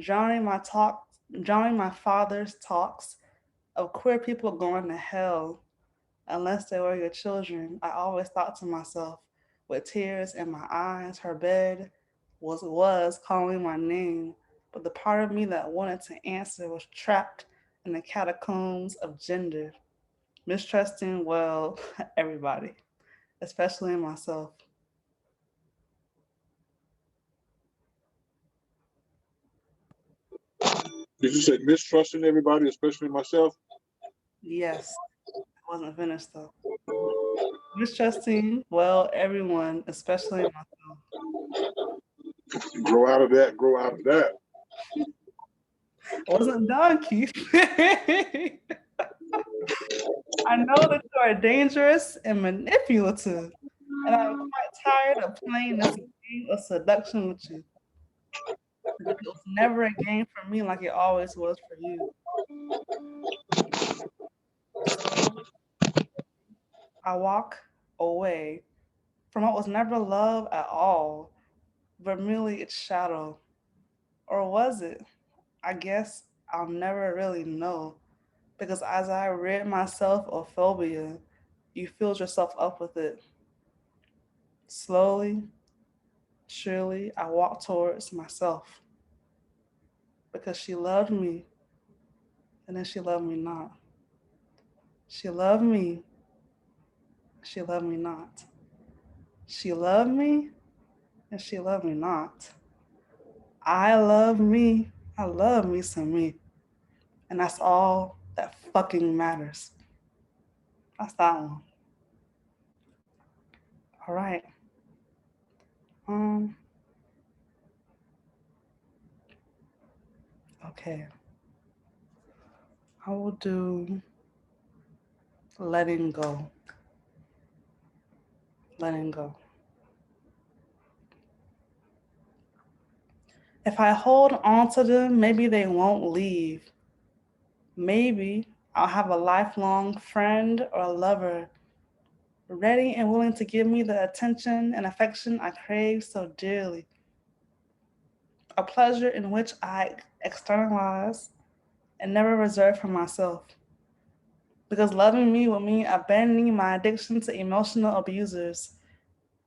Drowning my father's talks of queer people going to hell unless they were your children. I always thought to myself, with tears in my eyes, her bed was calling my name, but the part of me that wanted to answer was trapped in the catacombs of gender, mistrusting, well, everybody, especially myself. Did you say mistrusting everybody, especially myself? Yes, I wasn't finished though. Mistrusting, well, everyone, especially myself. Grow out of that, grow out of that. Wasn't done, Keith. I know that you are dangerous and manipulative, and I'm quite tired of playing this game of seduction with you. It was never a game for me like it always was for you. I walk away from what was never love at all, but merely its shadow. Or was it? I guess I'll never really know. Because as I rid myself of phobia, you filled yourself up with it. Slowly, surely, I walked towards myself. Because she loved me, and then she loved me not. She loved me, she loved me not. She loved me, and she loved me not. I love me some me. And that's all that fucking matters. That's that one. All right. Okay. I will do letting go. Letting go. If I hold on to them, maybe they won't leave. Maybe I'll have a lifelong friend or lover ready and willing to give me the attention and affection I crave so dearly. A pleasure in which I externalize and never reserve for myself. Because loving me will mean abandoning my addiction to emotional abusers,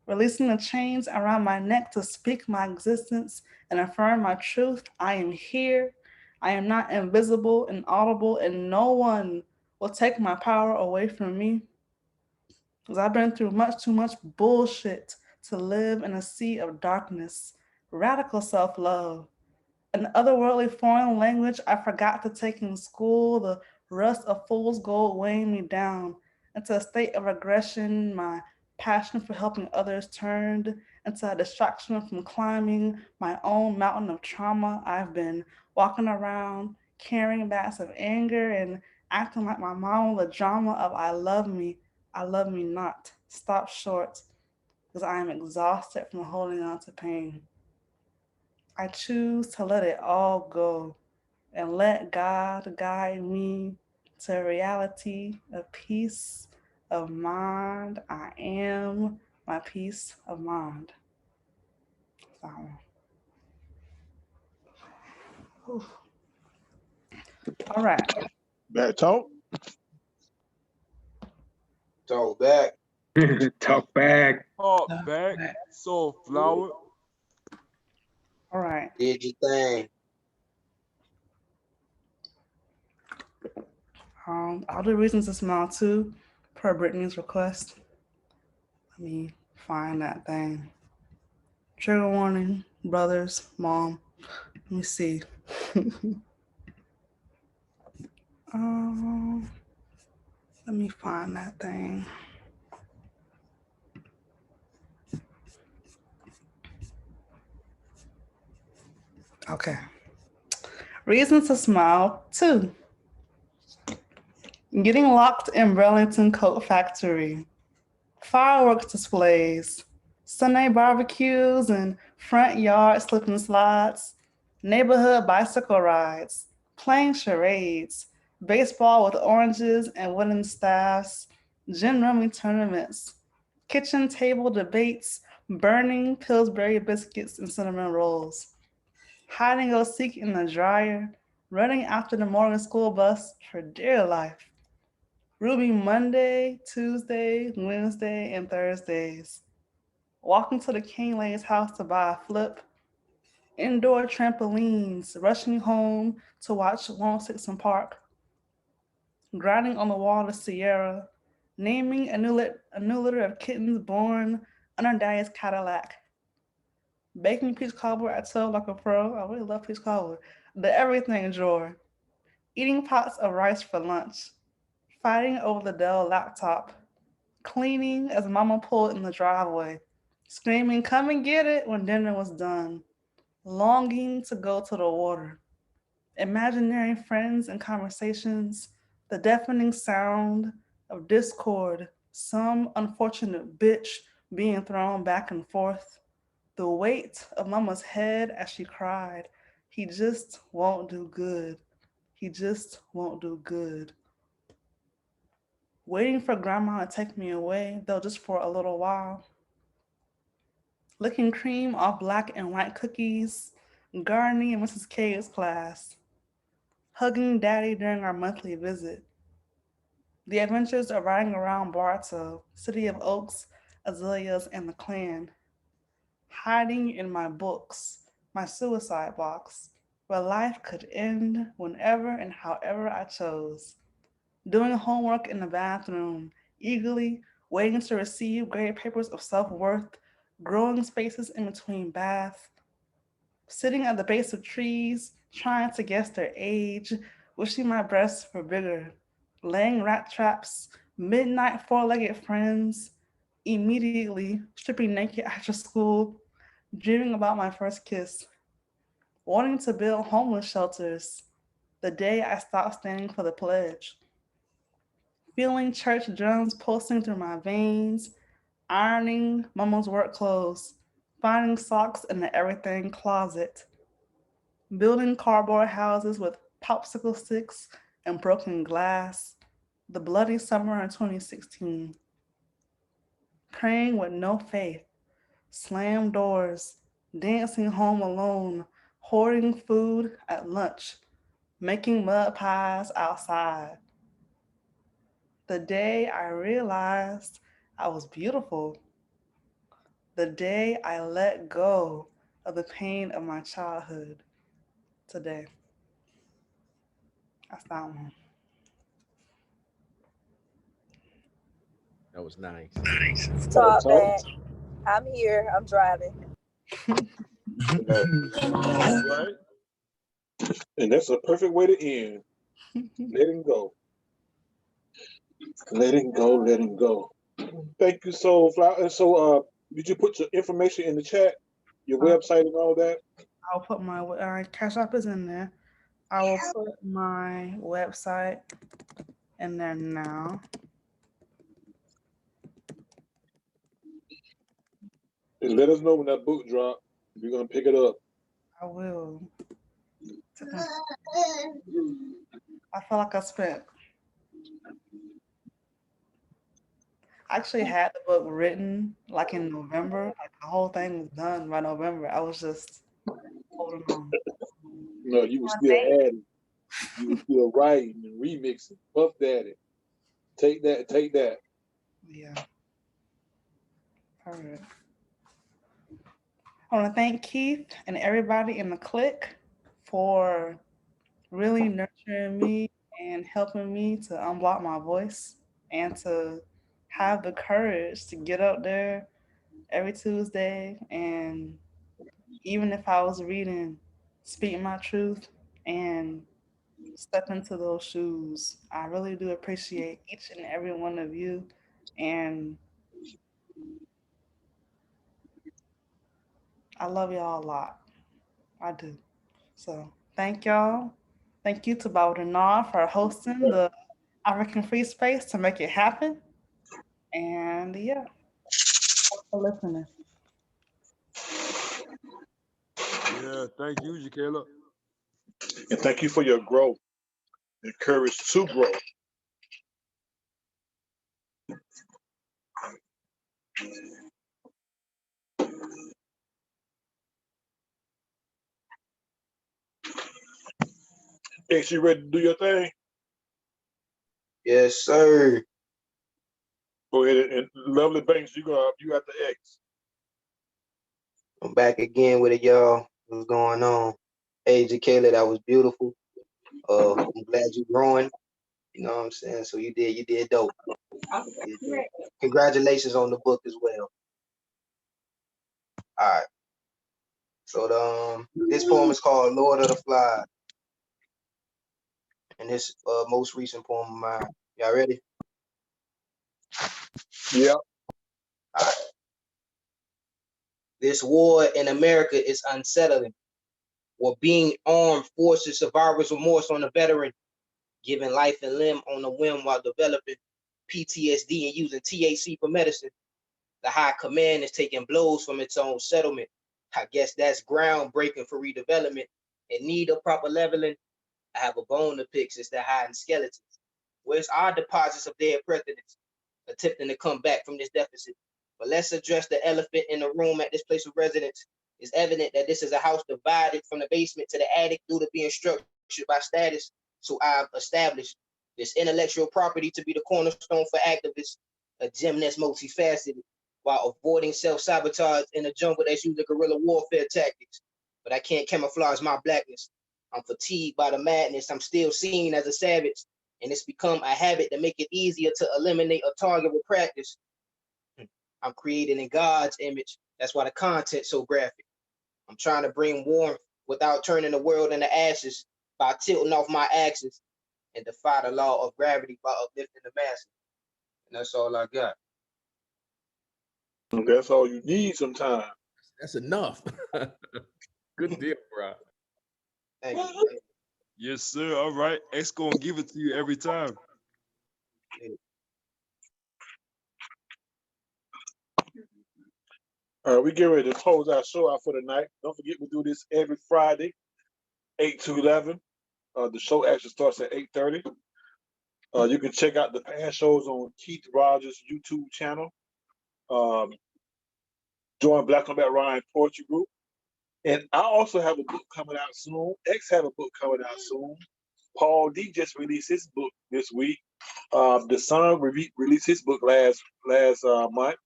releasing the chains around my neck to speak my existence and affirm my truth. I am here. I am not invisible and audible, and no one will take my power away from me. Because I've been through much too much bullshit to live in a sea of darkness, radical self-love, an otherworldly foreign language I forgot to take in school, the rust of fool's gold weighing me down into a state of aggression, my passion for helping others turned into a distraction from climbing my own mountain of trauma. I've been walking around carrying bags of anger and acting like my mom with the drama of I love me not. Stop short, because I am exhausted from holding on to pain. I choose to let it all go and let God guide me to a reality of peace of mind. I am my peace of mind. All right. Back talk. Talk back. Talk back. Talk back. Soul flower. All right. Did your thing. I'll do reasons to smile too, per Brittany's request. Let me find that thing. Trigger warning, brothers, mom. Let me see. Let me find that thing. Okay. Reasons to smile 2. Getting locked in Burlington Coat Factory. Fireworks displays. Sunday barbecues and front yard slip and slides. Neighborhood bicycle rides. Playing charades. Baseball with oranges and wooden staffs. Gin rummy tournaments. Kitchen table debates. Burning Pillsbury biscuits and cinnamon rolls. Hide and go seek in the dryer, running after the morning school bus for dear life. Ruby Monday, Tuesday, Wednesday, and Thursdays. Walking to the King Lane's house to buy a flip. Indoor trampolines, rushing home to watch Long Sixon Park. Grinding on the wall of Sierra, naming a new litter of kittens born under Daddy's Cadillac. Baking peach cobbler at 12 like a pro. I really love peach cobbler. The everything drawer. Eating pots of rice for lunch. Fighting over the Dell laptop. Cleaning as mama pulled in the driveway. Screaming, come and get it when dinner was done. Longing to go to the water. Imaginary friends and conversations. The deafening sound of discord. Some unfortunate bitch being thrown back and forth. The weight of mama's head as she cried. He just won't do good. He just won't do good. Waiting for grandma to take me away, though just for a little while. Licking cream off black and white cookies. Gardening in Mrs. K's class. hugging daddy during our monthly visit. The adventures of riding around Bartow, City of Oaks, Azaleas, and the Clan. Hiding in my books, my suicide box, where life could end whenever and however I chose. Doing homework in the bathroom, eagerly waiting to receive grade papers of self-worth, growing spaces in between baths, sitting at the base of trees, trying to guess their age, wishing my breasts were bigger, laying rat traps, midnight four-legged friends, immediately stripping naked after school, dreaming about my first kiss, wanting to build homeless shelters, the day I stopped standing for the pledge, feeling church drums pulsing through my veins, ironing mama's work clothes, finding socks in the everything closet, building cardboard houses with popsicle sticks and broken glass, the bloody summer in 2016, praying with no faith, slammed doors, dancing home alone, hoarding food at lunch, making mud pies outside. The day I realized I was beautiful, the day I let go of the pain of my childhood, today. That's that one. That was nice. Stop that. I'm here. I'm driving. Right? And that's a perfect way to end. Letting go. Letting go, letting go. Thank you, Soulflower. And so, did you put your information in the chat, your website and all that? I'll put my Cash App is in there. I will put my website in there now. And let us know when that book drop. We're gonna pick it up. I will. I feel like I spent. I actually had the book written like in November. Like the whole thing was done by November. I was just holding on. No, you were still adding. You were still writing and remixing. Puff Daddy. Take that, take that. Yeah. All right. I want to thank Keith and everybody in the clique for really nurturing me and helping me to unblock my voice and to have the courage to get up there every Tuesday. And even if I was reading, speak my truth and step into those shoes. I really do appreciate each and every one of you. And I love y'all a lot. I do. So thank y'all. Thank you to Baudinar for hosting the African Free Space to make it happen. And yeah, thanks for listening. Yeah, thank you, Jakayla. And thank you for your growth and courage to grow. X, you ready to do your thing? Yes, sir. Go ahead and Lovely Banks, you got the X. I'm back again with it, y'all. What's going on? Hey, Jakayla, that was beautiful. I'm glad you're growing. You know what I'm saying? So you did dope. You did dope. Congratulations on the book as well. All right. So this poem is called Lord of the Flies. And this most recent poem of mine. Y'all ready? Yeah. All right. This war in America is unsettling. Or being armed forces survivor's remorse on a veteran, giving life and limb on a whim while developing PTSD and using THC for medicine. The high command is taking blows from its own settlement. I guess that's groundbreaking for redevelopment. In need of proper leveling, I have a bone to pick since they're hiding skeletons. Where's our deposits of dead presidents, attempting to come back from this deficit? But let's address the elephant in the room at this place of residence. It's evident that this is a house divided from the basement to the attic due to being structured by status. So I've established this intellectual property to be the cornerstone for activists, a gem that's multifaceted, while avoiding self-sabotage in a jungle that's using guerrilla warfare tactics. But I can't camouflage my blackness. I'm fatigued by the madness. I'm still seen as a savage, and it's become a habit to make it easier to eliminate a target with practice. I'm created in God's image. That's why the content's so graphic. I'm trying to bring warmth without turning the world into ashes by tilting off my axis and defy the law of gravity by uplifting the masses. And that's all I got. That's all you need sometimes. That's enough. Good deal, bro. Thank you. Yes, sir. All right. X gonna give it to you every time. We get ready to close our show out for the night. Don't forget we do this every Friday, 8 to 11. The show actually starts at 8:30. You can check out the past shows on Keith Rogers' YouTube channel. Join Black on Black Ryan Poetry Group. And I also have a book coming out soon. X have a book coming out soon. Paul D just released his book this week. The Sun released his book last month.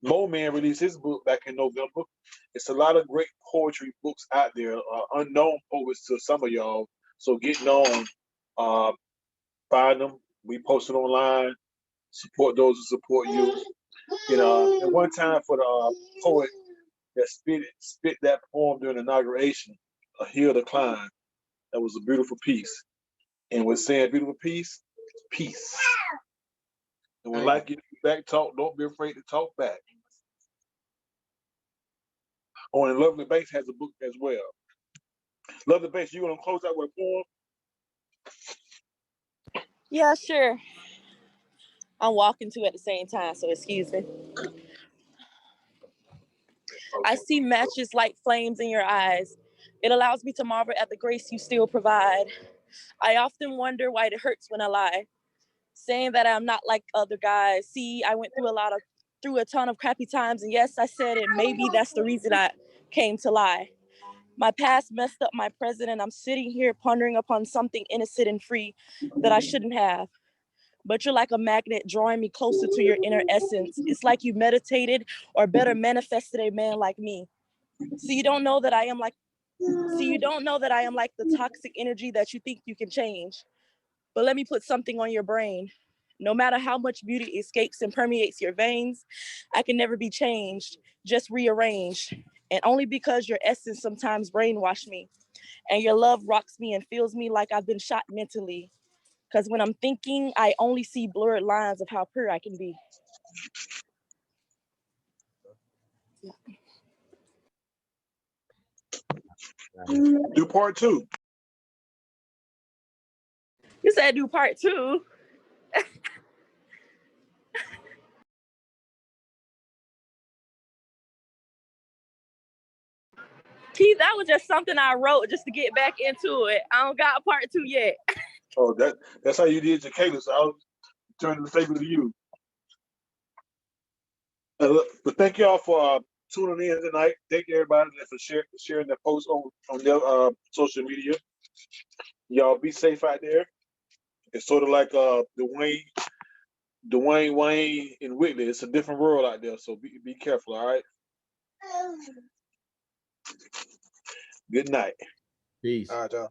Mo Man released his book back in November. It's a lot of great poetry books out there, unknown poets to some of y'all. So get known, find them. We post it online. Support those who support you. You know, and one time for the poet that spit that poem during the inauguration, A Hill to Climb. That was a beautiful piece. And with saying beautiful piece, peace. And when life gives you back talk, don't be afraid to talk back. Oh, and Lovely Banks has a book as well. Lovely Banks, you want to close out with a poem? Yeah, sure. I'm walking too at the same time, so excuse me. I see matches like flames in your eyes. It allows me to marvel at the grace you still provide. I often wonder why it hurts when I lie, saying that I'm not like other guys. See, I went through a ton of crappy times, and yes, I said it. Maybe that's the reason I came to lie. My past messed up my present, and I'm sitting here pondering upon something innocent and free that I shouldn't have. But you're like a magnet drawing me closer to your inner essence. It's like you meditated or better manifested a man like me. So you don't know that I am like the toxic energy that you think you can change. But let me put something on your brain. No matter how much beauty escapes and permeates your veins, I can never be changed, just rearranged. And only because your essence sometimes brainwash me. And your love rocks me and feels me like I've been shot mentally. Because when I'm thinking, I only see blurred lines of how pure I can be. Do part 2. You said do part 2. Keith, that was just something I wrote just to get back into it. I don't got part 2 yet. Oh, that's how you did your Kayla, so I'll turn the favor to you. But thank y'all for tuning in tonight. Thank you everybody for sharing their posts on their social media. Y'all be safe out there. It's sort of like Dwayne Wayne and Whitley. It's a different world out there, so be careful, all right? Good night. Peace. All right, y'all.